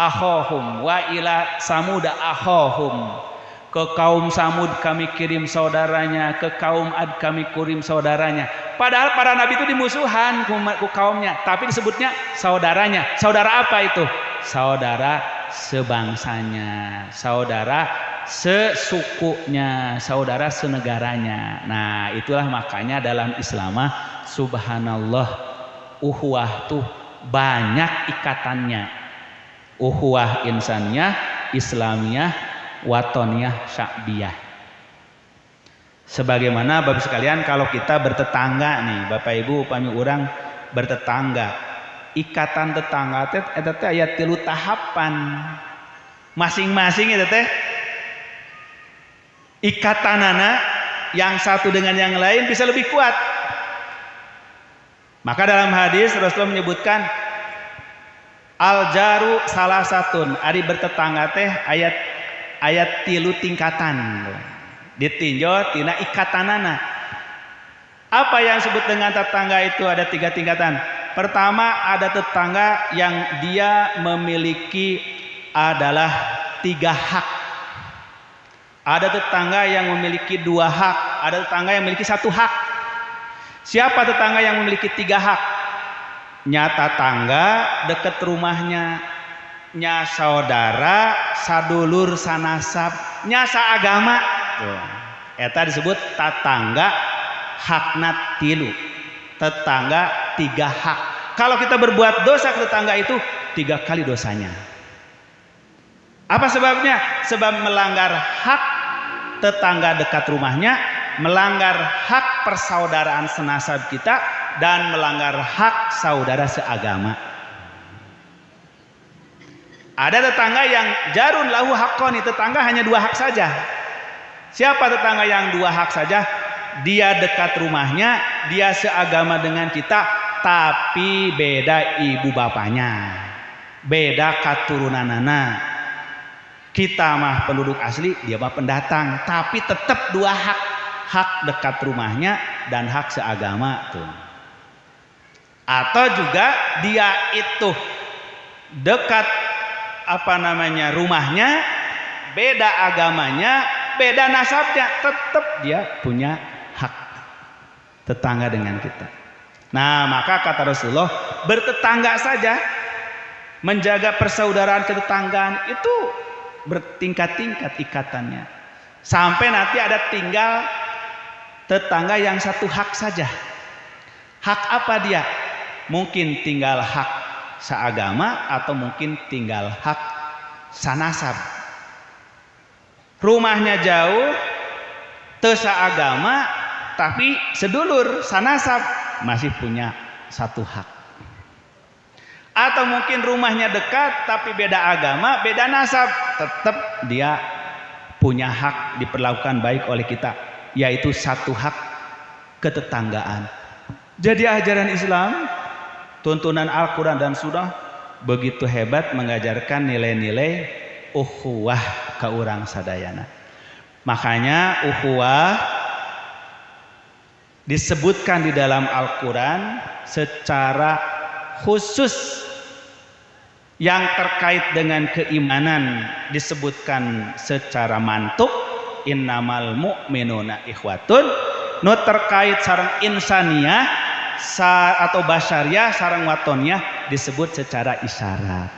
akhohum wa ila samud akhohum, ke kaum Samud kami kirim saudaranya, ke kaum Ad kami kirim saudaranya. Padahal para nabi itu dimusuhan ku kaumnya, tapi disebutnya saudaranya. Saudara apa itu? Saudara sebangsanya, saudara sesukunya, saudara senegaranya. Nah, itulah makanya dalam Islam subhanallah ukhuwah tuh banyak ikatannya. Ukhuwah insaniyah, Islamiyah, watoniyah, sya'biyah. Sebagaimana Bapak sekalian kalau kita bertetangga nih, Bapak Ibu upami urang bertetangga, ikatan tetangga eta teh aya 3 tahapan. Masing-masing eta teh ikatanana yang satu dengan yang lain bisa lebih kuat. Maka dalam hadis Rasulullah menyebutkan al-jaru salasatun, ari bertetangga teh ayat 3 tingkatan. Ditinjau tina ikatanana. Apa yang disebut dengan tetangga itu ada 3 tingkatan. Pertama, ada tetangga yang dia memiliki adalah 3 hak. Ada tetangga yang memiliki 2 hak, ada tetangga yang memiliki 1 hak. Siapa tetangga yang memiliki 3 hak? Nyata tangga dekat rumahnya, nya saudara, sadulur, sanasab, nya saagama. Eta disebut tetangga hakna 3. Tetangga 3 hak. Kalau kita berbuat dosa ke tetangga itu 3 kali dosanya. Apa sebabnya? Sebab melanggar hak tetangga dekat rumahnya, melanggar hak persaudaraan senasab kita, dan melanggar hak saudara seagama. Ada tetangga yang jarun lahu haqqani, tetangga hanya 2 hak saja. Siapa tetangga yang 2 hak saja? Dia dekat rumahnya, dia seagama dengan kita, tapi beda ibu bapaknya, beda katurunanana. Kita mah penduduk asli, dia mah pendatang, tapi tetap 2 hak, hak dekat rumahnya dan hak seagama tuh. Atau juga dia itu dekat rumahnya, beda agamanya, beda nasabnya, tetap dia punya hak tetangga dengan kita. Nah, maka kata Rasulullah, bertetangga saja, menjaga persaudaraan ketetanggaan itu bertingkat-tingkat ikatannya, sampai nanti ada tinggal tetangga yang 1 hak saja. Hak apa dia? Mungkin tinggal hak seagama atau mungkin tinggal hak sanasab. Rumahnya jauh, teu saagama tapi sedulur sanasab masih punya satu hak. Atau mungkin rumahnya dekat tapi beda agama, beda nasab, tetap dia punya hak diperlakukan baik oleh kita, yaitu satu hak ketetanggaan. Jadi ajaran Islam, tuntunan Al-Quran dan Sunnah begitu hebat mengajarkan nilai-nilai ukhuwah ke urang sadayana. Makanya ukhuwah disebutkan di dalam Al-Quran secara khusus. Yang terkait dengan keimanan disebutkan secara mantuk, innamal mu'minuna ikhwatun. Nu terkait sareng insaniyah atau basyariah sareng watoniyah disebut secara isyarat.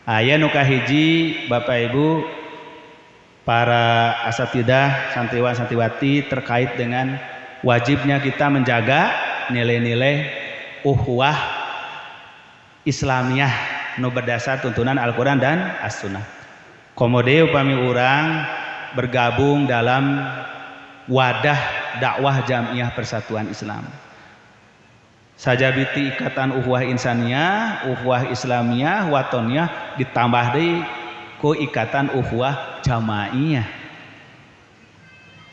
Aya nu kahiji Bapak Ibu para asatidah santriwan santriwati terkait dengan wajibnya kita menjaga nilai-nilai ukhuwah Islamiyah nu berdasar tuntunan Al-Quran dan As-Sunnah. Komode upami urang bergabung dalam wadah dakwah Jamiah Persatuan Islam. Sajabiti ikatan ukhuwah insaniyah, ukhuwah Islamiyah, watoniyah ditambah deui ku ikatan ukhuwah jamaiyah.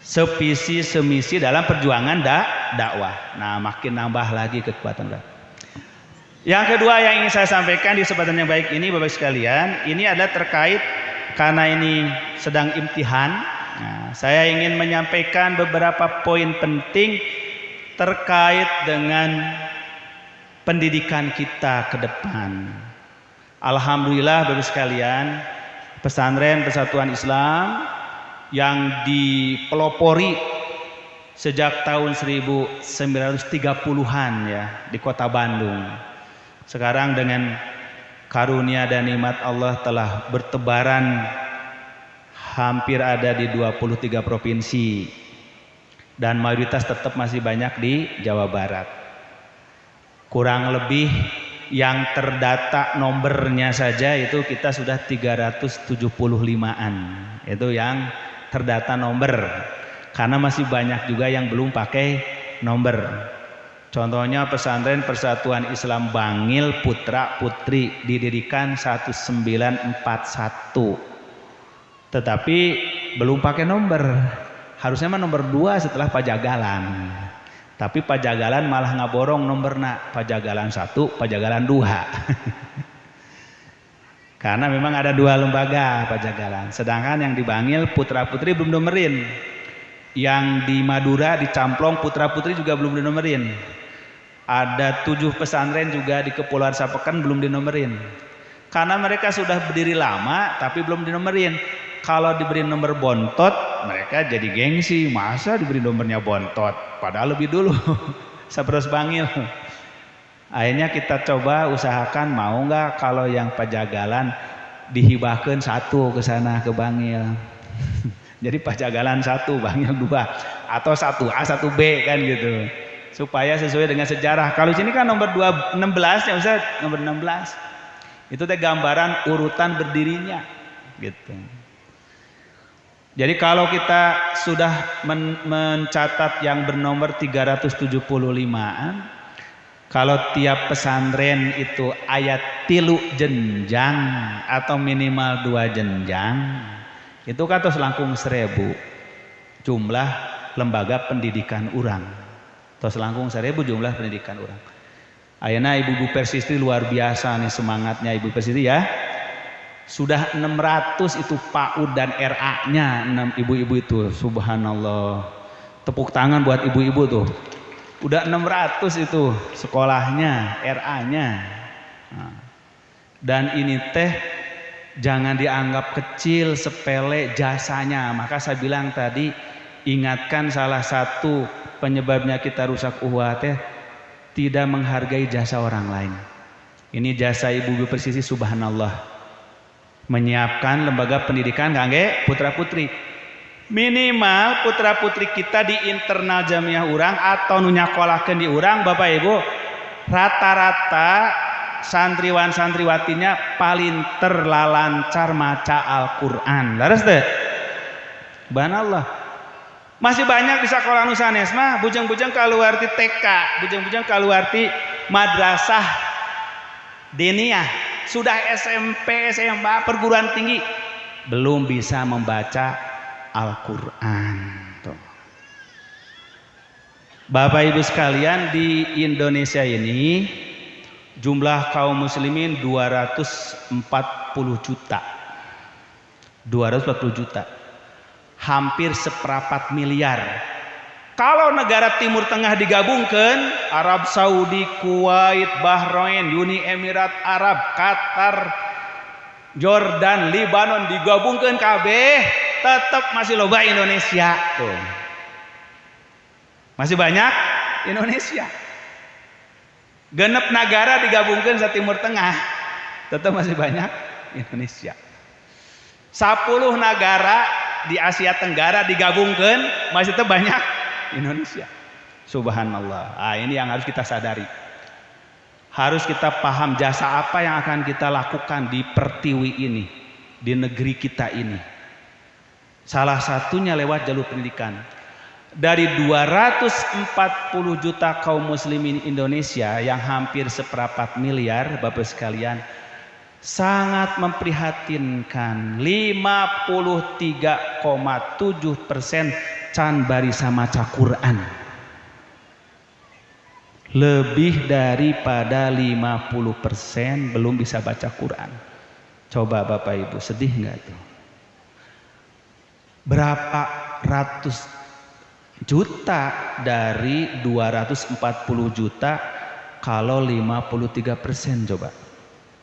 Sevisi semisi dalam perjuangan dakwah. Nah, makin nambah lagi kekuatan. Yang kedua yang ingin saya sampaikan di kesempatan yang baik ini Bapak sekalian, ini adalah terkait karena ini sedang imtihan. Nah, saya ingin menyampaikan beberapa poin penting terkait dengan pendidikan kita ke depan. Alhamdulillah Bapak sekalian, pesantren Persatuan Islam yang dipelopori sejak tahun 1930-an ya di Kota Bandung. Sekarang dengan karunia dan nikmat Allah telah bertebaran hampir ada di 23 provinsi dan mayoritas tetap masih banyak di Jawa Barat. Kurang lebih yang terdata nomornya saja itu kita sudah 375-an. Itu yang terdata nomor. Karena masih banyak juga yang belum pakai nomor. Contohnya pesantren Persatuan Islam Bangil Putra Putri didirikan 1941. Tetapi belum pakai nomor. Harusnya mah nomor 2 setelah Pajagalan. Tapi Pajagalan malah ngaborong nomorna, Pajagalan 1, Pajagalan 2. Karena memang ada 2 lembaga Pajagalan. Sedangkan yang di Bangil Putra Putri belum nomerin. Yang di Madura di Camplong Putra Putri juga belum dinomerin. Ada 7 pesantren juga di Kepulauan Sapeken belum dinomerin. Karena mereka sudah berdiri lama tapi belum dinomerin. Kalau diberi nomor bontot, mereka jadi gengsi. Masa diberi nomornya bontot? Padahal lebih dulu. Sapros Bangil. Akhirnya kita coba usahakan mau nggak kalau yang Pajagalan dihibahkan 1 ke sana ke Bangil. Jadi Pajagalan 1, Bangil 2. Atau 1A, 1B kan gitu. Supaya sesuai dengan sejarah. Kalau sini kan nomor 16 ya Ustaz, nomor 16. Itu teh gambaran urutan berdirinya gitu. Jadi kalau kita sudah mencatat yang bernomor 375-an, kalau tiap pesantren itu ayat 3 jenjang atau minimal 2 jenjang, itu kan tos langkung 1000 jumlah lembaga pendidikan urang. Tos langkung 1000 jumlah pendidikan urang. Ayeuna Ibu-ibu Persistri luar biasa nih semangatnya Ibu Persistri ya. Sudah 600 itu PAUD dan RA-nya 6 ibu-ibu itu. Subhanallah. Tepuk tangan buat ibu-ibu tuh. Udah 600 itu sekolahnya, RA-nya. Nah. Dan ini teh jangan dianggap kecil, sepele jasanya. Maka saya bilang tadi, ingatkan salah satu penyebabnya kita rusak ukhuwah teh tidak menghargai jasa orang lain. Ini jasa Ibu Persisi, subhanallah. Menyiapkan lembaga pendidikan kangge putra-putri. Minimal putra-putri kita di internal jamiah urang atau nunyakolahkeun di urang Bapak Ibu, rata-rata santriwan santriwatinya paling terlalancar maca Al-Qur'an. Laras teh? Subhanallah. Masih banyak di sekolah nu sanes mah bujang-bujang kaluarti TK, bujang-bujang kaluarti madrasah diniyah, sudah SMP, SMA, perguruan tinggi belum bisa membaca Al-Qur'an. Bapak Ibu sekalian, di Indonesia ini jumlah kaum muslimin 240 juta. 240 juta. Hampir seperempat miliar. Kalau negara Timur Tengah digabungkan, Arab Saudi, Kuwait, Bahrain, Uni Emirat Arab, Qatar, Jordan, Libanon digabungkan kabeh, tetap masih loba Indonesia. Tuh. Masih banyak Indonesia. Genep negara digabungkan sa Timur Tengah, tetap masih banyak Indonesia. 10 negara di Asia Tenggara digabungkan, masih tetap banyak Indonesia. Subhanallah. Ini yang harus kita sadari. Harus kita paham jasa apa yang akan kita lakukan di Pertiwi ini, di negeri kita ini. Salah satunya lewat jalur pendidikan. Dari 240 juta kaum muslimin Indonesia yang hampir seperempat miliar, Bapak sekalian, sangat memprihatinkan. 53,7% can barisa maca Quran. Lebih daripada 50% belum bisa baca Quran. Coba Bapak Ibu, sedih nggak tuh? Berapa ratus juta dari 240 juta, kalau 53% coba.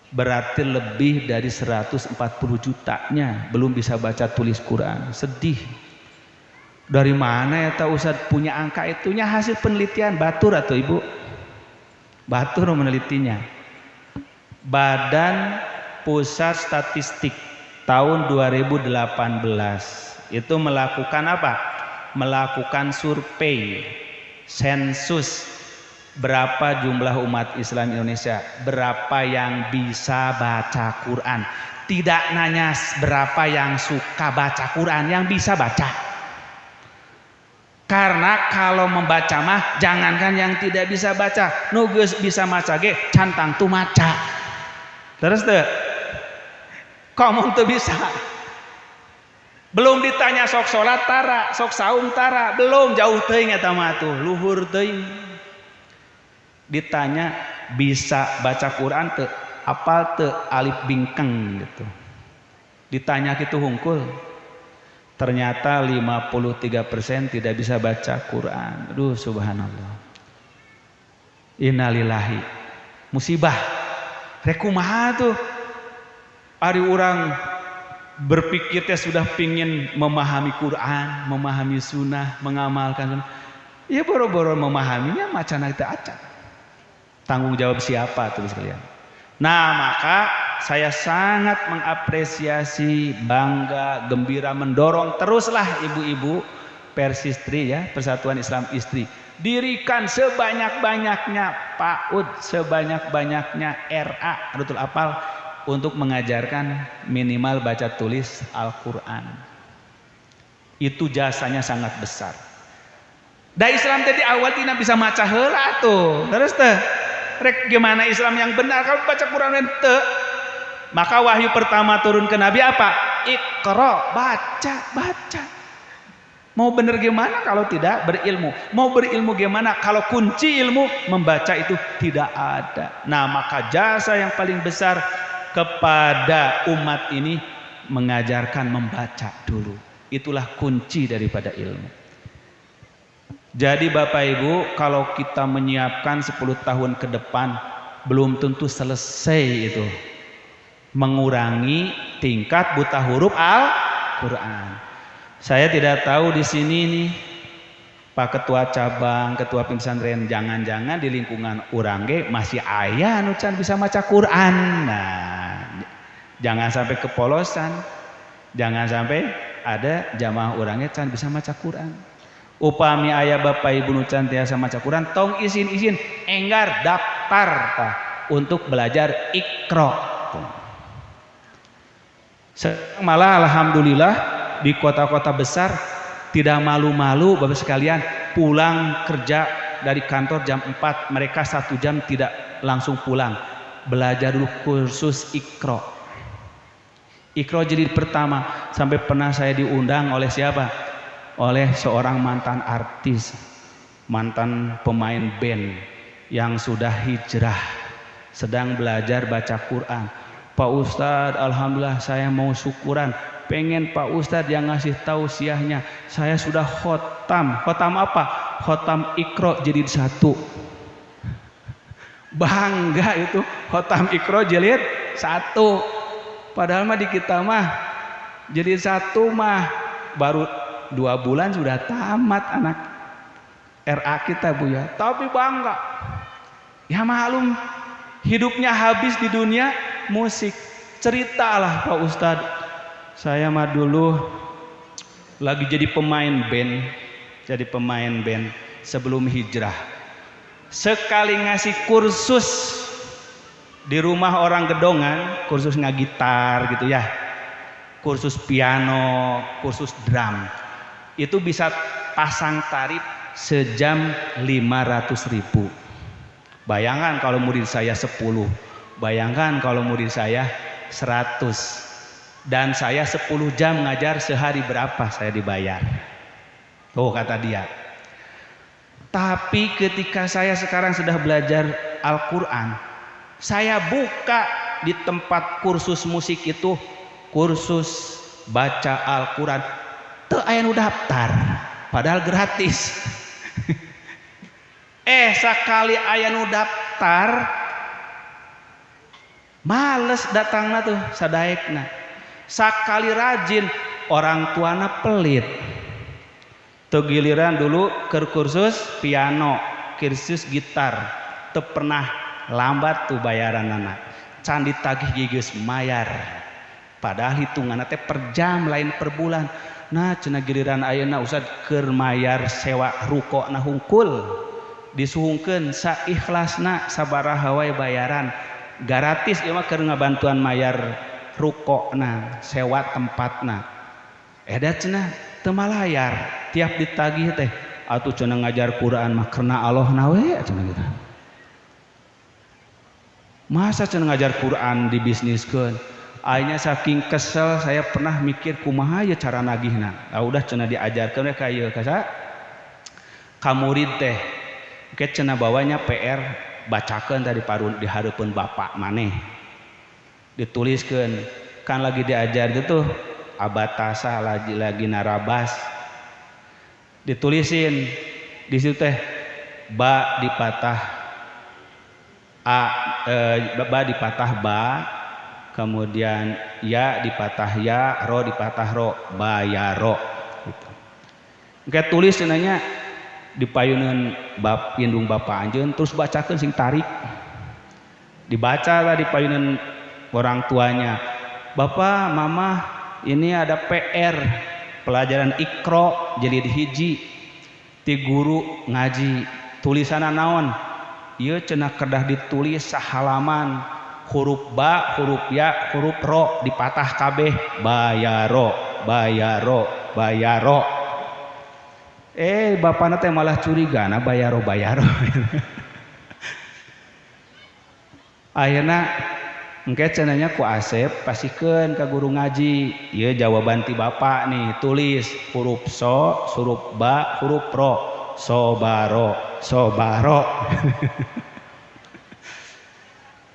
Berarti lebih dari 140 jutanya belum bisa baca tulis Quran. Sedih. Dari mana ya tahu Ustaz punya angka itunya? Hasil penelitian Batur atau Ibu? Batur menelitinya. Badan Pusat Statistik tahun 2018 itu melakukan apa? Melakukan survei sensus berapa jumlah umat Islam Indonesia, berapa yang bisa baca Quran. Tidak nanya berapa yang suka baca Quran, yang bisa baca. Karena kalau membaca mah jangankan yang tidak bisa baca, nugus bisa maca ge cantang tu maca. Terus tuh komong tuh bisa. Belum ditanya sok sholat tara, sok saum tara, belum, jauh teuing eta mah tuh, luhur teuing. Ditanya bisa baca Quran teu, apal teu alif bingkeng gitu. Ditanya gitu hungkul. Ternyata 53% tidak bisa baca Quran. Aduh subhanallah. Innalillahi. Musibah. Rek kumaha tuh? Ari urang berpikir teh sudah pingin memahami Quran, memahami sunnah, mengamalkan sunnah. Ya boro-boro memahaminya macana kita acak. Tanggung jawab siapa tuh sekalian. Nah maka saya sangat mengapresiasi, bangga, gembira, mendorong teruslah ibu-ibu Persistri ya, Persatuan Islam Istri. Dirikan sebanyak-banyaknya PAUD, sebanyak-banyaknya RA, Rutul Apal, untuk mengajarkan minimal baca tulis Al-Quran. Itu jasanya sangat besar. Da Islam tadi awal tidak bisa maca heula tuh. Terus teh rek gimana Islam yang benar kalau baca Quran ente? Maka wahyu pertama turun ke Nabi apa? Iqra, baca. Mau bener gimana kalau tidak berilmu? Mau berilmu gimana kalau kunci ilmu membaca itu tidak ada? Nah, maka jasa yang paling besar kepada umat ini mengajarkan membaca dulu. Itulah kunci daripada ilmu. Jadi Bapak Ibu, kalau kita menyiapkan 10 tahun ke depan belum tentu selesai itu mengurangi tingkat buta huruf Al-Quran. Saya tidak tahu di sini nih Pak Ketua Cabang, Ketua Pesantren, jangan-jangan di lingkungan urang ge masih aya anu can bisa maca Quran. Nah, jangan sampai kepolosan. Jangan sampai ada jamaah urangnya can bisa maca Quran. Upami aya Bapak Ibu nu can tiasa maca Quran, tong izin enggar daftar tah untuk belajar Iqra. Malah alhamdulillah di kota-kota besar tidak malu-malu Bapak sekalian pulang kerja dari kantor jam 4, mereka 1 jam tidak langsung pulang, belajar dulu kursus Iqra. Iqra jilid pertama, sampai pernah saya diundang oleh siapa? Oleh seorang mantan artis, mantan pemain band yang sudah hijrah, sedang belajar baca Quran. Pak Ustadz, alhamdulillah saya mau syukuran, pengen Pak Ustadz yang ngasih tausiahnya. Saya sudah khotam apa? Khotam Iqra jilid 1. Bangga itu, khotam Iqra jilid 1. Padahal mah di kita mah jilid 1 mah baru 2 bulan sudah tamat anak RA kita Bu ya. Tapi bangga. Ya maklum, hidupnya habis di dunia musik. Ceritalah Pak Ustadz, saya mah dulu lagi jadi pemain band sebelum hijrah. Sekali ngasih kursus di rumah orang gedongan, kursus ngagitar gitu ya, kursus piano, kursus drum, itu bisa pasang tarif sejam 500.000. Bayangkan kalau murid saya 10, bayangkan kalau murid saya 100, dan saya 10 jam ngajar, sehari berapa saya dibayar? Tuh kata dia. Tapi ketika saya sekarang sudah belajar Al-Quran, saya buka di tempat kursus musik itu, kursus baca Al-Quran, teu aya nu daftar, padahal gratis. Sakali aya nu daftar, males datangna tuh sadaekna. Sakali rajin, orang tuana pelit. Tuh giliran dulu ke kursus piano, kursus gitar, teu pernah lambat tuh bayaran anak. Can ditagih geus mayar. Padahal hitunganna teh per jam lain per bulan. Nah cenah giliran ayeuna Ustad keur mayar sewa rukona hungkul. Disuhungkeun saikhlasna sabaraha wae bayaran. Gratis ieu mah keur ngabantuan mayar rukona, sewa tempatna. Eda cenah teu malayar, tiap ditagih teh atuh cenah ngajar Quran mah karena Allah nawe cenah gitu. Masa cenah ngajar Quran dibisniskeun? Akhirnya saking kesel saya pernah mikir kumaha ya cara nagihna. Udah cenah diajarkeun we ka ieu ka murid teh. Oke cenah bawanya PR bacakeun tadi parun di hareupeun bapak maneh. Dituliskeun kan lagi diajar gitu abatasa lagi narabas. Ditulisin di situ teh ba dipatah ba dipatah ba, kemudian ya dipatah ya, ro dipatah ro, bayaro gitu. Engke tulis cenanya dipayuneun indung bapak anjeun, terus bacakeun sing tarik. Dibaca lah dipayuneun orang tuanya. Bapak, mama, ini ada PR pelajaran Iqra jilid 1 ti guru ngaji. Tulisanna naon? Ieu cenah kedah ditulis sahalaman, huruf ba, huruf ya, huruf ro dipatah kabeh, bayaro, bayaro, bayaro. Bapakna teh malah curiga na bayaro. Ayeuna engke cenanya ku Asep pasikeun ka guru ngaji. Ieu jawaban ti bapak nih, tulis huruf so, huruf ba, huruf ro, sobaro, sobaro.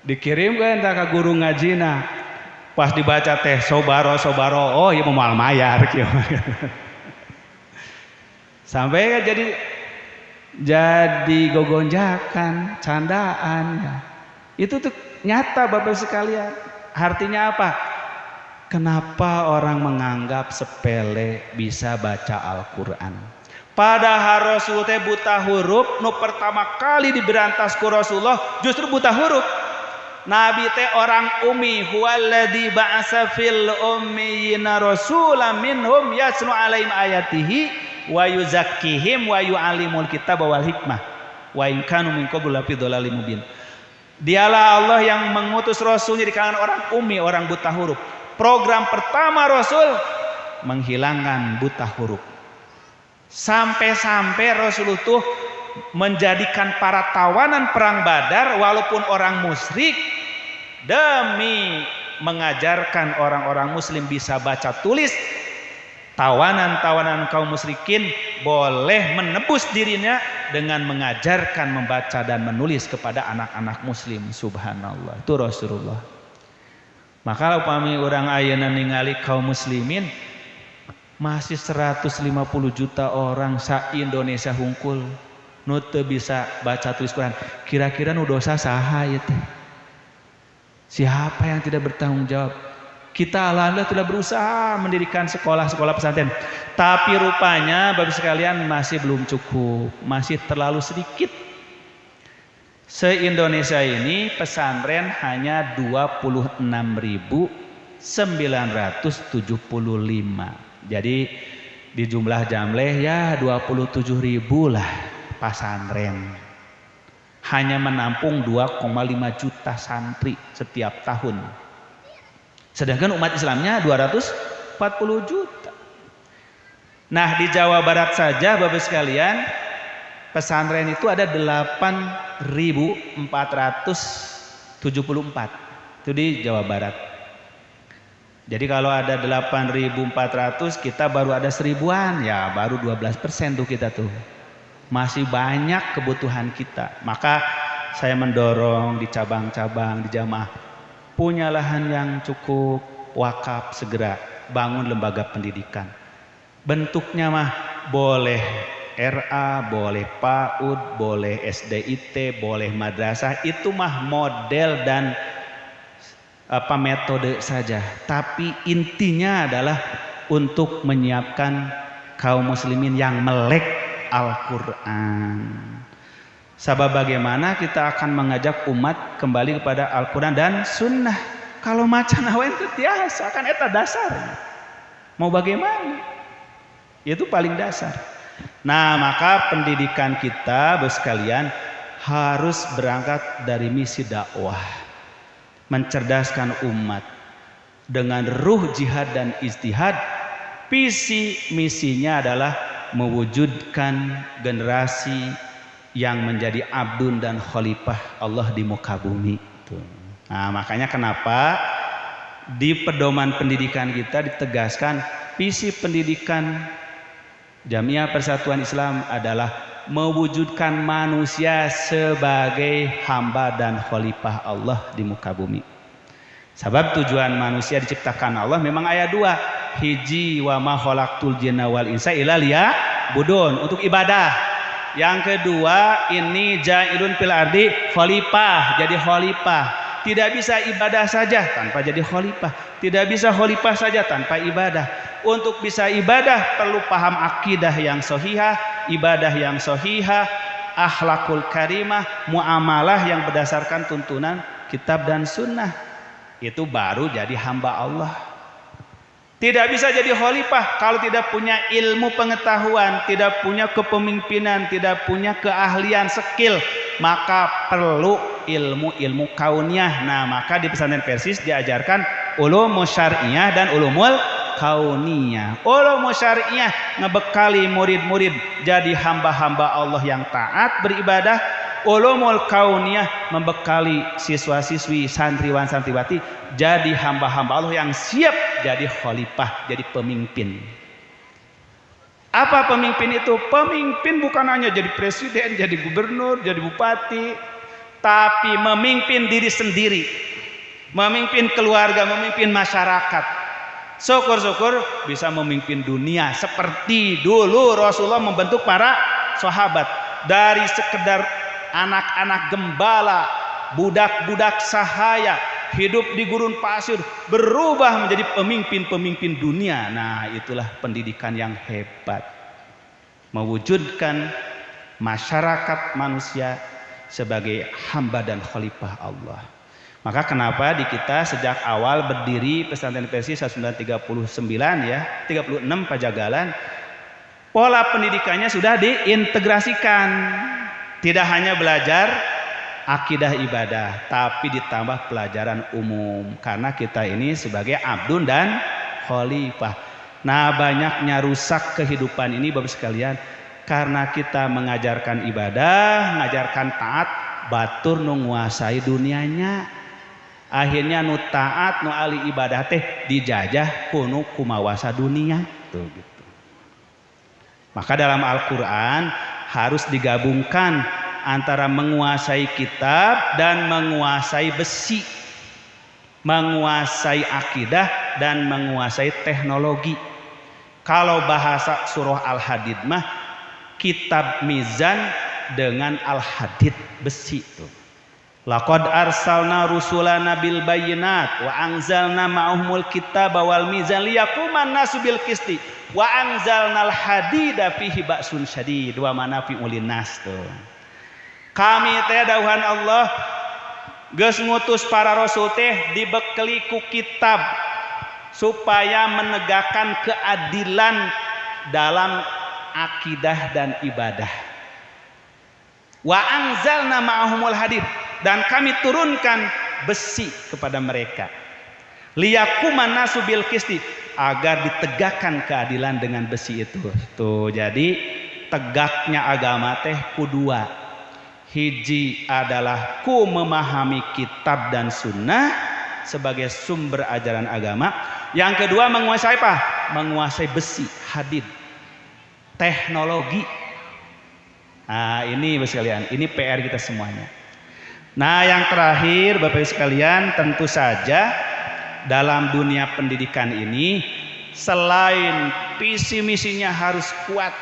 Dikirim ke entah ka guru ngajina. Pas dibaca teh sobaro, sobaro, oh ieu moal mayar kieu. Sampai jadi gogonjakan, candaan ya. Itu tuh nyata Bapak sekalian. Artinya apa? Kenapa orang menganggap sepele bisa baca Al-Quran? Padahal Rasul teh buta huruf, nu pertama kali diberantas ku Rasulullah justru buta huruf. Nabi teh orang ummi, huwallazi ba'asa fil ummiyina rasulan minhum yasnu alaihim ayatihi wa yuzakkihim wa yu'allimul kitaba wal hikmah wa in kanu min qablu lafi dhalalim mubin. Dialah Allah yang mengutus Rasulnya di kalangan orang ummi, orang buta huruf. Program pertama Rasul menghilangkan buta huruf. Sampai-sampai Rasulullah tuh menjadikan para tawanan perang Badar walaupun orang musyrik demi mengajarkan orang-orang muslim bisa baca tulis. Tawanan-tawanan kaum musyrikin boleh menebus dirinya dengan mengajarkan membaca dan menulis kepada anak-anak muslim. Subhanallah, itu Rasulullah. Maka upami orang ayeuna ningali kaum muslimin masih 150 juta orang sa Indonesia hungkul nu teu bisa baca tulis Quran. Kira-kira nu dosa saha ieu teh? Siapa yang tidak bertanggung jawab? Kita alhamdulillah sudah berusaha mendirikan sekolah-sekolah pesantren, tapi rupanya Bapak sekalian masih belum cukup, masih terlalu sedikit. Se-Indonesia ini pesantren hanya 26.975. Jadi di jumlah jamleh ya 27.000 lah pesantren. Hanya menampung 2,5 juta santri setiap tahun. Sedangkan umat Islamnya 240 juta. Nah, di Jawa Barat saja Bapak sekalian, pesantren itu ada 8.474. Itu di Jawa Barat. Jadi kalau ada 8.400, kita baru ada 1000-an, ya baru 12% tuh kita tuh. Masih banyak kebutuhan kita. Maka saya mendorong di cabang-cabang, di jamaah, punya lahan yang cukup, wakaf, segera bangun lembaga pendidikan. Bentuknya mah boleh RA, boleh PAUD, boleh SDIT, boleh madrasah, itu mah model dan metode saja. Tapi intinya adalah untuk menyiapkan kaum muslimin yang melek Al-Quran. Sabab bagaimana kita akan mengajak umat kembali kepada Al-Quran dan Sunnah. Kalau macan awen itu biasa, kan eta dasar. Mau bagaimana? Itu paling dasar. Nah, maka pendidikan kita, Bapak sekalian, harus berangkat dari misi dakwah. Mencerdaskan umat dengan ruh jihad dan ijtihad. Visi misinya adalah mewujudkan generasi yang menjadi abdun dan khalifah Allah di muka bumi. Nah, makanya kenapa di pedoman pendidikan kita ditegaskan visi pendidikan Jamiah Persatuan Islam adalah mewujudkan manusia sebagai hamba dan khalifah Allah di muka bumi. Sebab tujuan manusia diciptakan Allah memang ayat 2, hiji wa ma khalaqtul jinna wal insa illa liya'budun, untuk ibadah. Yang kedua, ini ja'ilun fil ardi khalifah, jadi khalifah. Tidak bisa ibadah saja tanpa jadi khalifah. Tidak bisa khalifah saja tanpa ibadah. Untuk bisa ibadah perlu paham akidah yang sahihah, ibadah yang sahihah, akhlakul karimah, muamalah yang berdasarkan tuntunan kitab dan sunnah. Itu baru jadi hamba Allah. Tidak bisa jadi khalifah kalau tidak punya ilmu pengetahuan, tidak punya kepemimpinan, tidak punya keahlian, skill. Maka perlu ilmu kauniyah. Nah, maka di pesantren Persis diajarkan ulumul syar'iyah dan ulumul kauniyah. Ulumul syar'iyah ngebekali murid-murid jadi hamba-hamba Allah yang taat beribadah. Ulumul kauniyah membekali siswa-siswi, santriwan santriwati jadi hamba-hamba Allah yang siap jadi khalifah, jadi pemimpin. Apa pemimpin itu? Pemimpin bukan hanya jadi presiden, jadi gubernur, jadi bupati, tapi memimpin diri sendiri, memimpin keluarga, memimpin masyarakat. Syukur-syukur bisa memimpin dunia seperti dulu Rasulullah membentuk para sahabat dari sekedar anak-anak gembala, budak-budak sahaya, hidup di gurun pasir, berubah menjadi pemimpin-pemimpin dunia. Nah, itulah pendidikan yang hebat. Mewujudkan masyarakat manusia sebagai hamba dan khalifah Allah. Maka kenapa di kita sejak awal berdiri pesantren Persis 1939 ya, 36 Pajagalan, pola pendidikannya sudah diintegrasikan. Tidak hanya belajar akidah ibadah, tapi ditambah pelajaran umum. Karena kita ini sebagai abdun dan khalifah. Nah, banyaknya rusak kehidupan ini Bapak sekalian karena kita mengajarkan ibadah, mengajarkan taat, batur nu nguasai dunianya. Akhirnya nu taat, nu ahli ibadah teh dijajah kuno kumawasa dunia. Tuh gitu. Maka dalam Al-Qur'an harus digabungkan antara menguasai kitab dan menguasai besi. Menguasai akidah dan menguasai teknologi. Kalau bahasa surah Al-Hadid mah kitab mizan dengan Al-Hadid besi itu. Laqad arsalna rusulana bil bayyinat wa anzalna ma'ahumul kitaba wal mizan liyaquman nasu bil qisti wa anzalnal hadida fihi ba'sun syadid wa manafi'ul linnas tuh. Kami teh dawuhan Allah geus ngutus para rasul teh dibekeli ku kitab supaya menegakkan keadilan dalam akidah dan ibadah. Wa anzalna ma'ahumul hadid, dan kami turunkan besi kepada mereka. Liyaquman nasu bil qisti, agar ditegakkan keadilan dengan besi itu. Tuh, jadi tegaknya agama teh kudua. Hiji adalah ku memahami kitab dan sunnah sebagai sumber ajaran agama. Yang kedua menguasai apa? Menguasai besi, hadid, teknologi. Nah ini Bapak sekalian, ini PR kita semuanya. Nah yang terakhir Bapak sekalian, tentu saja dalam dunia pendidikan ini selain visi misinya harus kuat,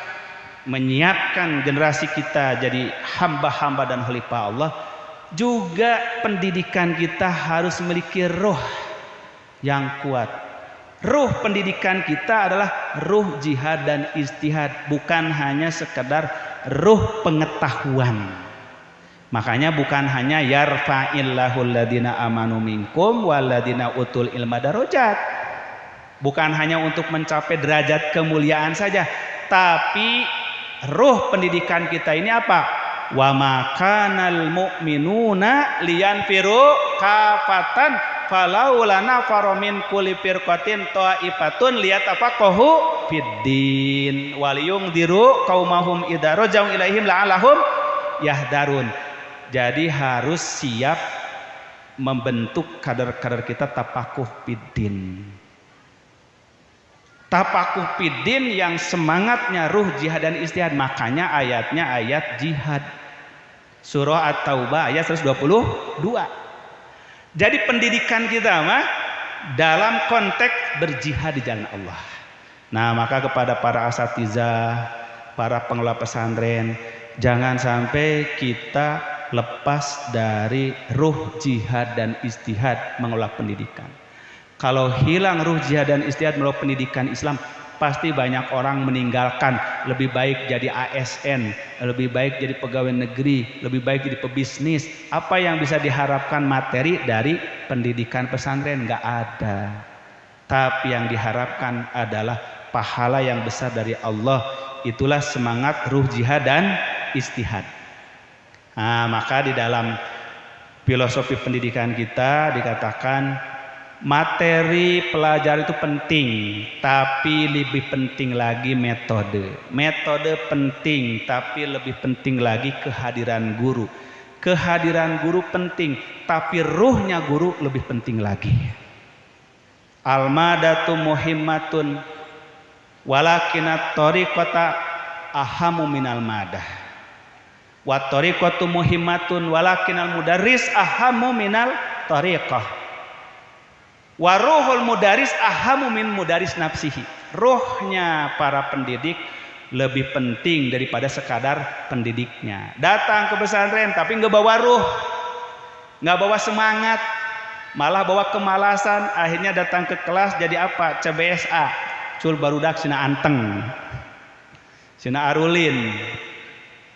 menyiapkan generasi kita jadi hamba-hamba dan khalifah Allah, juga pendidikan kita harus memiliki ruh yang kuat. Ruh pendidikan kita adalah ruh jihad dan ijtihad, bukan hanya sekedar ruh pengetahuan. Makanya bukan hanya yarfa'illahul ladina amanu minkum waladina utul ilma darajat. Bukan hanya untuk mencapai derajat kemuliaan saja, tapi ruh pendidikan kita ini apa? Wa makanal mu'minuna liyanfiru kafatan falaula nafara min kulli firqatin ta'ifatun liyatafaqahu fiddin waliyungdiru qaumahum idza rajau ilaihim la'allahum yahdarun. Jadi harus siap membentuk kader-kader kita tapakuh fiddin. Tapakuh fiddin yang semangatnya ruh jihad dan ijtihad. Makanya ayatnya ayat jihad. Surah At-Taubah ayat 122. Jadi pendidikan kita mah dalam konteks berjihad di jalan Allah. Nah maka kepada para asatizah, para pengelola pesantren, jangan sampai kita lepas dari ruh jihad dan ijtihad mengelola pendidikan. Kalau hilang ruh jihad dan ijtihad melalui pendidikan Islam, pasti banyak orang meninggalkan. Lebih baik jadi ASN, lebih baik jadi pegawai negeri, lebih baik jadi pebisnis. Apa yang bisa diharapkan materi dari pendidikan pesantren? Nggak ada. Tapi yang diharapkan adalah pahala yang besar dari Allah. Itulah semangat ruh jihad dan ijtihad. Nah, maka di dalam filosofi pendidikan kita dikatakan materi pelajaran itu penting, tapi lebih penting lagi metode. Metode penting, tapi lebih penting lagi kehadiran guru. Kehadiran guru penting, tapi ruhnya guru lebih penting lagi. Al-madatu muhimmatun walakinat tariqata ahamu minal madah. Wa tariqatu muhimmatun walakinal mudarris ahamu minal tariqah. Waruhul mudaris ahamu min mudaris nafsihi. Ruhnya para pendidik lebih penting daripada sekadar pendidiknya. Datang ke pesantren tapi nggak bawa ruh, nggak bawa semangat, malah bawa kemalasan. Akhirnya datang ke kelas jadi apa? CBSA, cul barudak sina anteng, sina arulin.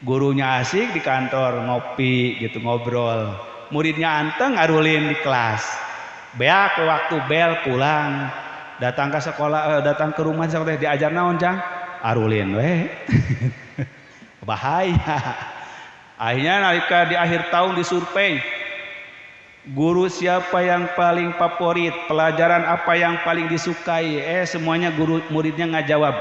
Gurunya asik di kantor ngopi gitu ngobrol, muridnya anteng arulin di kelas. Beak waktu bel pulang, datang ke sekolah, datang ke rumah sekolah diajar naon jang, arulin weh, bahaya. Akhirnya nalika di akhir tahun disurvei, Guru siapa yang paling favorit? Pelajaran apa yang paling disukai? Semuanya guru muridnya ngajawab.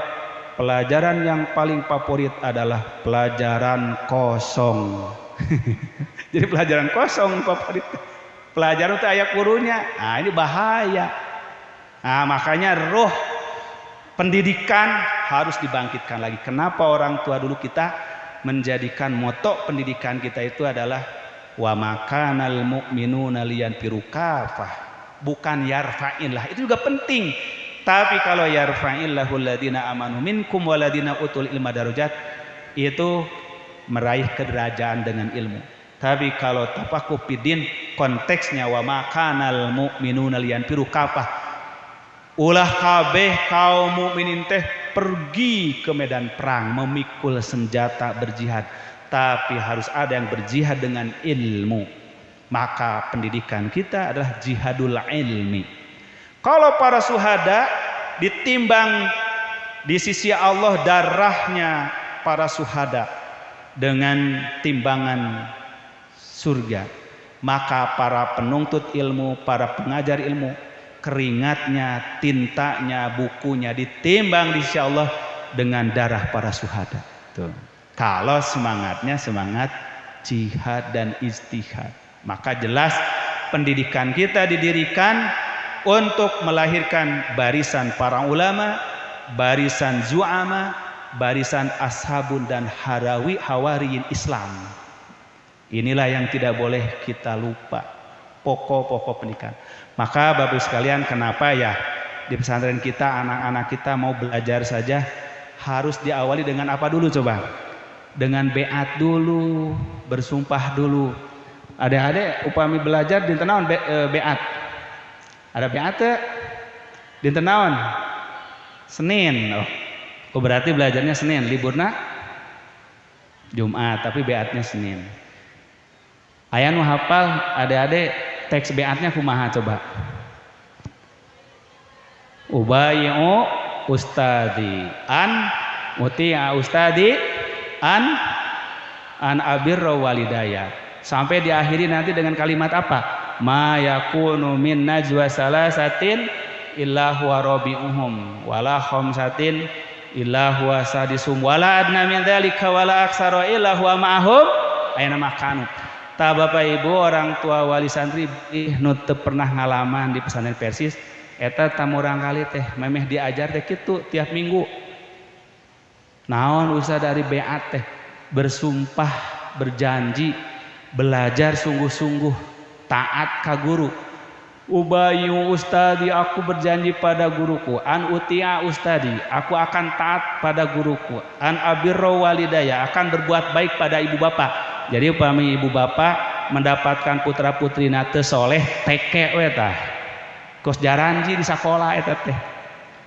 Pelajaran yang paling favorit adalah pelajaran kosong. Jadi pelajaran kosong favorit. Pelajaran itu ayat gurunya. Nah, ini bahaya. Nah, makanya roh pendidikan harus dibangkitkan lagi. Kenapa orang tua dulu kita menjadikan moto pendidikan kita itu adalah wa makanal mu'minuna liyanfiru kafah, bukan yarfa'in lah. Itu juga penting. Tapi kalau yarfa'illahu alladina amanu minkum waladina utul ilma darajat, itu meraih kederajaan dengan ilmu. Tapi kalau tafakuh fiddin, konteksnya wa makanal mu'minuna liyanfiru kafah, ulah kabeh kaum mukminin teh pergi ke medan perang memikul senjata berjihad, tapi harus ada yang berjihad dengan ilmu. Maka pendidikan kita adalah jihadul ilmi. Kalau para syuhada ditimbang di sisi Allah darahnya para syuhada dengan timbangan surga, maka para penuntut ilmu, para pengajar ilmu, keringatnya, tintanya, bukunya ditimbang di sisi Allah dengan darah para syuhada. Tuh. Kalau semangatnya semangat jihad dan istihad, maka jelas pendidikan kita didirikan untuk melahirkan barisan para ulama, barisan zu'ama, barisan ashabun dan hawariyin Islam. Inilah yang tidak boleh kita lupa, pokok-pokok pendidikan. Maka Bapak sekalian, kenapa ya di pesantren kita anak-anak kita mau belajar saja harus diawali dengan apa dulu coba? Dengan beat dulu, bersumpah dulu. Adik-adik upami belajar di tenawan beat. Ada beat di tenawan Senin. Oh berarti belajarnya Senin, liburna Jumat, tapi beatnya Senin. Aya nu hafal adik-adik teks beatnya kumaha coba? Ubayyu ustadi an muti'a ustadi an abirra walidaya, sampai diakhiri nanti dengan kalimat apa? Ma yakunu min najwa salasatin illa huwa rabi'uhum wala khamsatin illa huwa sadisum wala adna min dzalika wala aksara illa huwa ma'hum aina makanu. Ta Bapak Ibu orang tua wali santri nu teu pernah ngalaman di pesantren Persis eta tamurang kali teh memeh diajar teh kitu tiap minggu. Naon usah dari beat teh bersumpah, berjanji, belajar sungguh-sungguh, taat ka guru. Ubayyu ustadi, aku berjanji pada guruku. An uti'a ustadi, aku akan taat pada guruku. An abirra walidaya, akan berbuat baik pada ibu bapak. Jadi upami ibu bapak mendapatkan putra putri teu soleh teke we tah. Kos jaranji di sakola eta teh.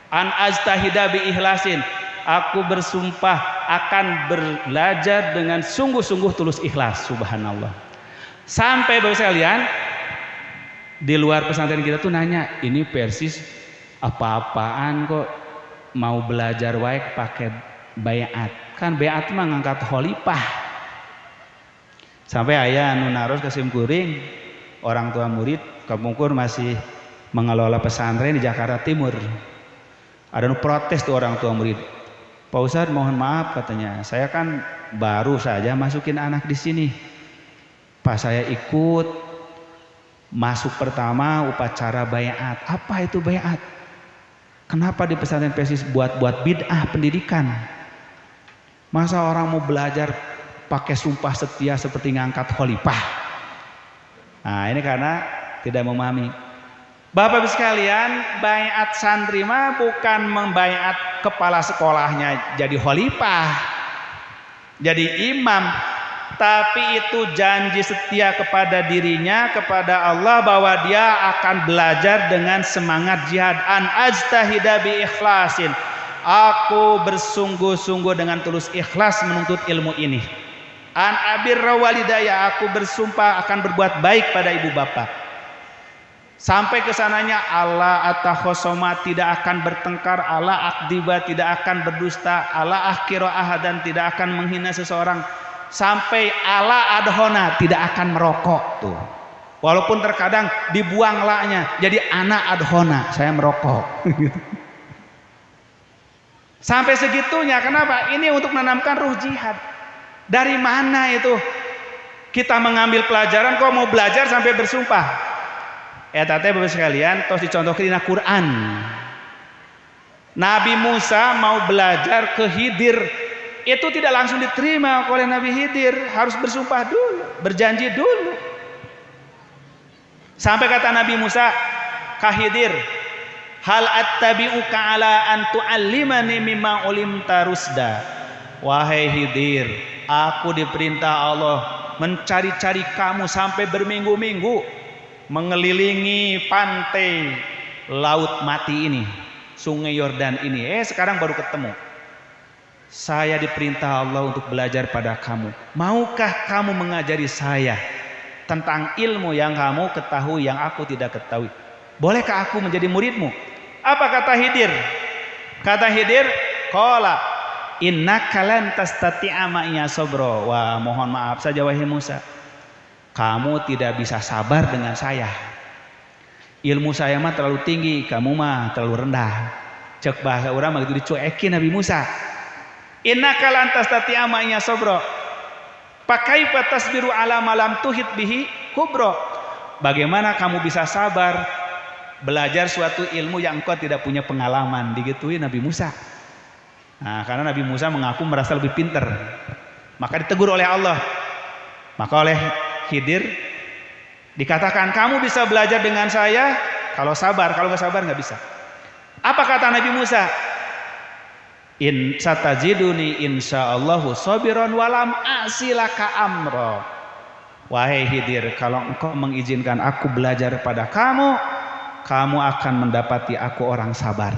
An ajtahida bi ikhlasin, aku bersumpah akan belajar dengan sungguh-sungguh tulus ikhlas. Subhanallah. Sampai Bapak sekalian di luar pesantren kita tuh nanya, ini Persis apa-apaan kok mau belajar wae pakai bayat? Kan bayat mah ngangkat khalifah. Sampai ayah anu naros ke Simkuring, orang tua murid kemungkur masih mengelola pesantren di Jakarta Timur. Ada nu protes tuh orang tua murid. Pak Ustadz mohon maaf katanya, saya kan baru saja masukin anak di sini. Pas saya ikut masuk pertama upacara bayat. Apa itu bayat? Kenapa di pesantren Persis buat bid'ah pendidikan? Masa orang mau belajar pakai sumpah setia seperti ngangkat khalifah? Nah ini karena tidak memahami. Bapak Ibu sekalian, bayat santri mah bukan membayat kepala sekolahnya jadi khalifah, jadi imam, tapi itu janji setia kepada dirinya, kepada Allah, bahwa dia akan belajar dengan semangat jihad. An ajtahida bi ikhlasin, aku bersungguh-sungguh dengan tulus ikhlas menuntut ilmu ini. An abirra walidaya, aku bersumpah akan berbuat baik pada ibu bapak. Sampai kesananya Allah atakhosoma, tidak akan bertengkar, Allah akdiba, tidak akan berdusta, Allah akhiro ahadan, tidak akan menghina seseorang, sampai Allah adhona, tidak akan merokok. Tuh Walaupun terkadang dibuang laknya, jadi anak adhona, saya merokok. Sampai segitunya, kenapa? Ini untuk menanamkan ruh jihad. Dari mana itu kita mengambil pelajaran, kok mau belajar sampai bersumpah? Tante Bapak sekalian, terus dicontohkan di Quran. Nabi Musa mau belajar ke Khidir, itu tidak langsung diterima oleh Nabi Khidir, harus bersumpah dulu, berjanji dulu. Sampai kata Nabi Musa, "Ka Khidir, hal attabi'uka ala an tu'allimani mimma ulimta rusda." Wahai Khidir, aku diperintah Allah mencari-cari kamu sampai berminggu-minggu mengelilingi pantai laut mati ini, sungai Yordan ini. Sekarang baru ketemu. Saya diperintah Allah untuk belajar pada kamu. Maukah kamu mengajari saya tentang ilmu yang kamu ketahui yang aku tidak ketahui? Bolehkah aku menjadi muridmu? Apa kata Khidir? Kata Khidir, qala innaka lan tastati'a ma'iya sabra. Wah, mohon maaf saja wahai Musa, kamu tidak bisa sabar dengan saya. Ilmu saya mah terlalu tinggi, kamu mah terlalu rendah. Cek bahasa urang begitu dicuekin Nabi Musa. Innaka lan tastati'a ma'iya sabra. Pakai batas biru ala malam tuhit bihi kubro. Bagaimana kamu bisa sabar belajar suatu ilmu yang engkau tidak punya pengalaman? Digituin Nabi Musa. Nah, karena Nabi Musa mengaku merasa lebih pintar, maka ditegur oleh Allah. Maka oleh Khidir dikatakan, kamu bisa belajar dengan saya kalau sabar, kalau nggak sabar nggak bisa. Apa kata Nabi Musa? In satajiduni insyaallahu sabiran walam asilaka amro. Wahai Khidir, kalau engkau mengizinkan aku belajar pada kamu, kamu akan mendapati aku orang sabar.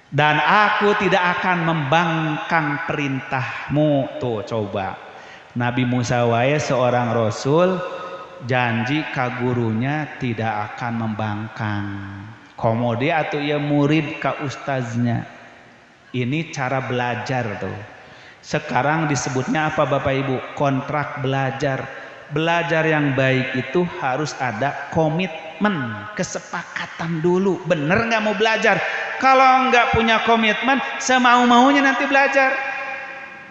Dan aku tidak akan membangkang perintahmu. Tuh coba, Nabi Musa wae seorang rasul, janji ka gurunya tidak akan membangkang. Komodi atau ia murid ka ustaznya. Ini cara belajar tuh. Sekarang disebutnya apa Bapak Ibu? Kontrak belajar. Belajar yang baik itu harus ada komitmen, kesepakatan dulu. Bener nggak mau belajar? Kalau nggak punya komitmen, semau-maunya nanti belajar.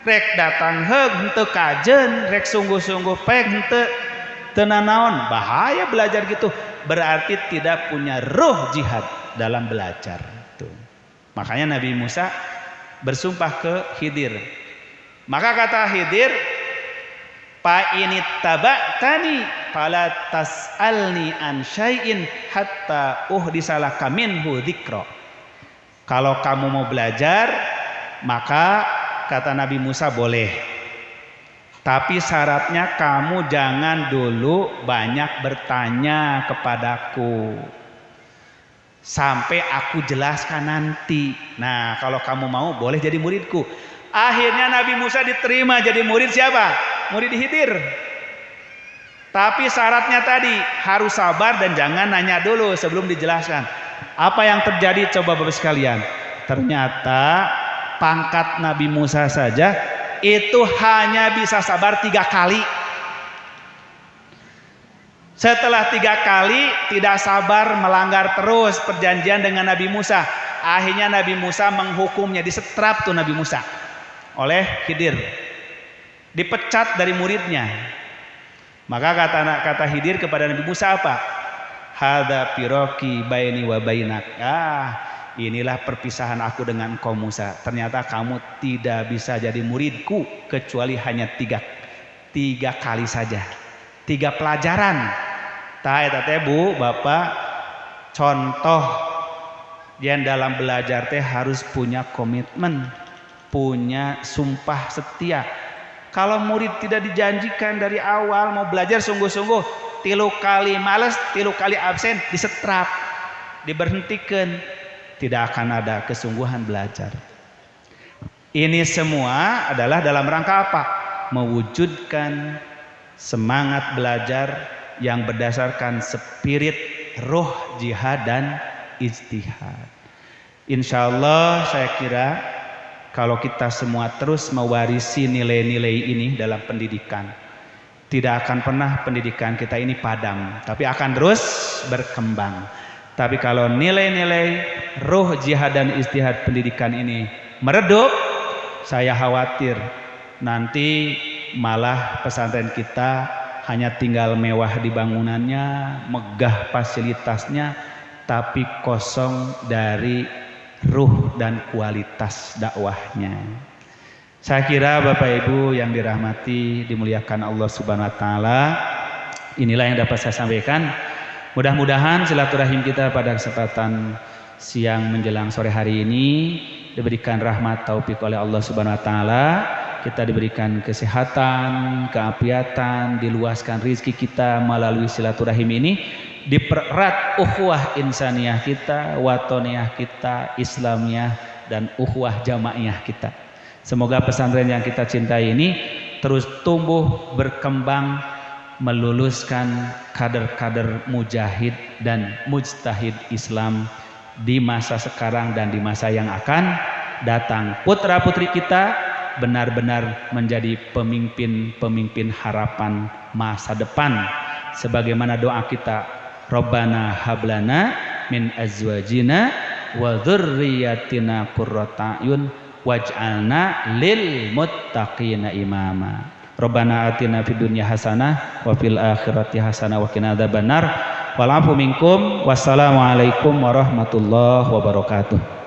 Rek datang henteu kajen, rek sungguh-sungguh pek henteu tenanaon. Bahaya belajar gitu. Berarti tidak punya ruh jihad dalam belajar. Makanya Nabi Musa bersumpah ke Khidir. Maka kata Khidir, "Pa ini taba'tani fala tas'alni an syai'in hatta uhdisalaka minhu dzikra." Kalau kamu mau belajar, maka kata Nabi Musa boleh. Tapi syaratnya kamu jangan dulu banyak bertanya kepadaku. Sampai aku jelaskan nanti. Nah, kalau kamu mau boleh jadi muridku. Akhirnya Nabi Musa diterima jadi murid siapa? Murid Khidir. Tapi syaratnya tadi harus sabar dan jangan nanya dulu sebelum dijelaskan. Apa yang terjadi coba Bapak sekalian? Ternyata pangkat Nabi Musa saja itu hanya bisa sabar 3 kali. Setelah 3 kali tidak sabar, melanggar terus perjanjian dengan Nabi Musa. Akhirnya Nabi Musa menghukumnya, disetrap tuh Nabi Musa oleh Khidir. Dipecat dari muridnya. Maka kata Khidir kepada Nabi Musa apa? Hadza firaqi baini wa bainak. Inilah perpisahan aku dengan kau Musa. Ternyata kamu tidak bisa jadi muridku kecuali hanya 3 kali saja. 3 pelajaran. Tah Bu, Bapak, contoh yang dalam belajar teh harus punya komitmen, punya sumpah setia. Kalau murid tidak dijanjikan dari awal mau belajar sungguh-sungguh, 3 kali males, 3 kali absen, disetrap, diberhentikan, tidak akan ada kesungguhan belajar. Ini semua adalah dalam rangka apa? Mewujudkan semangat belajar yang berdasarkan spirit roh jihad dan ijtihad. Insya Allah saya kira kalau kita semua terus mewarisi nilai-nilai ini dalam pendidikan, tidak akan pernah pendidikan kita ini padam, tapi akan terus berkembang. Tapi kalau nilai-nilai ruh jihad dan istihad pendidikan ini meredup, saya khawatir nanti malah pesantren kita hanya tinggal mewah di bangunannya, megah fasilitasnya, tapi kosong dari ruh dan kualitas dakwahnya. Saya kira Bapak Ibu yang dirahmati, dimuliakan Allah Subhanahu wa taala, inilah yang dapat saya sampaikan. Mudah-mudahan silaturahim kita pada kesempatan siang menjelang sore hari ini diberikan rahmat taufik oleh Allah Subhanahu wa taala, kita diberikan kesehatan, keapiatan, diluaskan rizki kita melalui silaturahim ini, dipererat ukhuwah insaniyah kita, watoniyah kita, islamiyah, dan ukhuwah jamaiyah kita. Semoga pesantren yang kita cintai ini terus tumbuh, berkembang, meluluskan kader-kader mujahid dan mujtahid Islam di masa sekarang dan di masa yang akan datang. Putra-putri kita benar-benar menjadi pemimpin-pemimpin harapan masa depan. Sebagaimana doa kita, Rabbana hablana min azwajina wa dzurriyyatina qurrata a'yun waj'alna lil muttaqina imama. Rabbana atina fid dunya hasanah wa fil akhirati hasanah wa qina adzabannar. Wal afu minkum. Wassalamualaikum warahmatullahi wabarakatuh.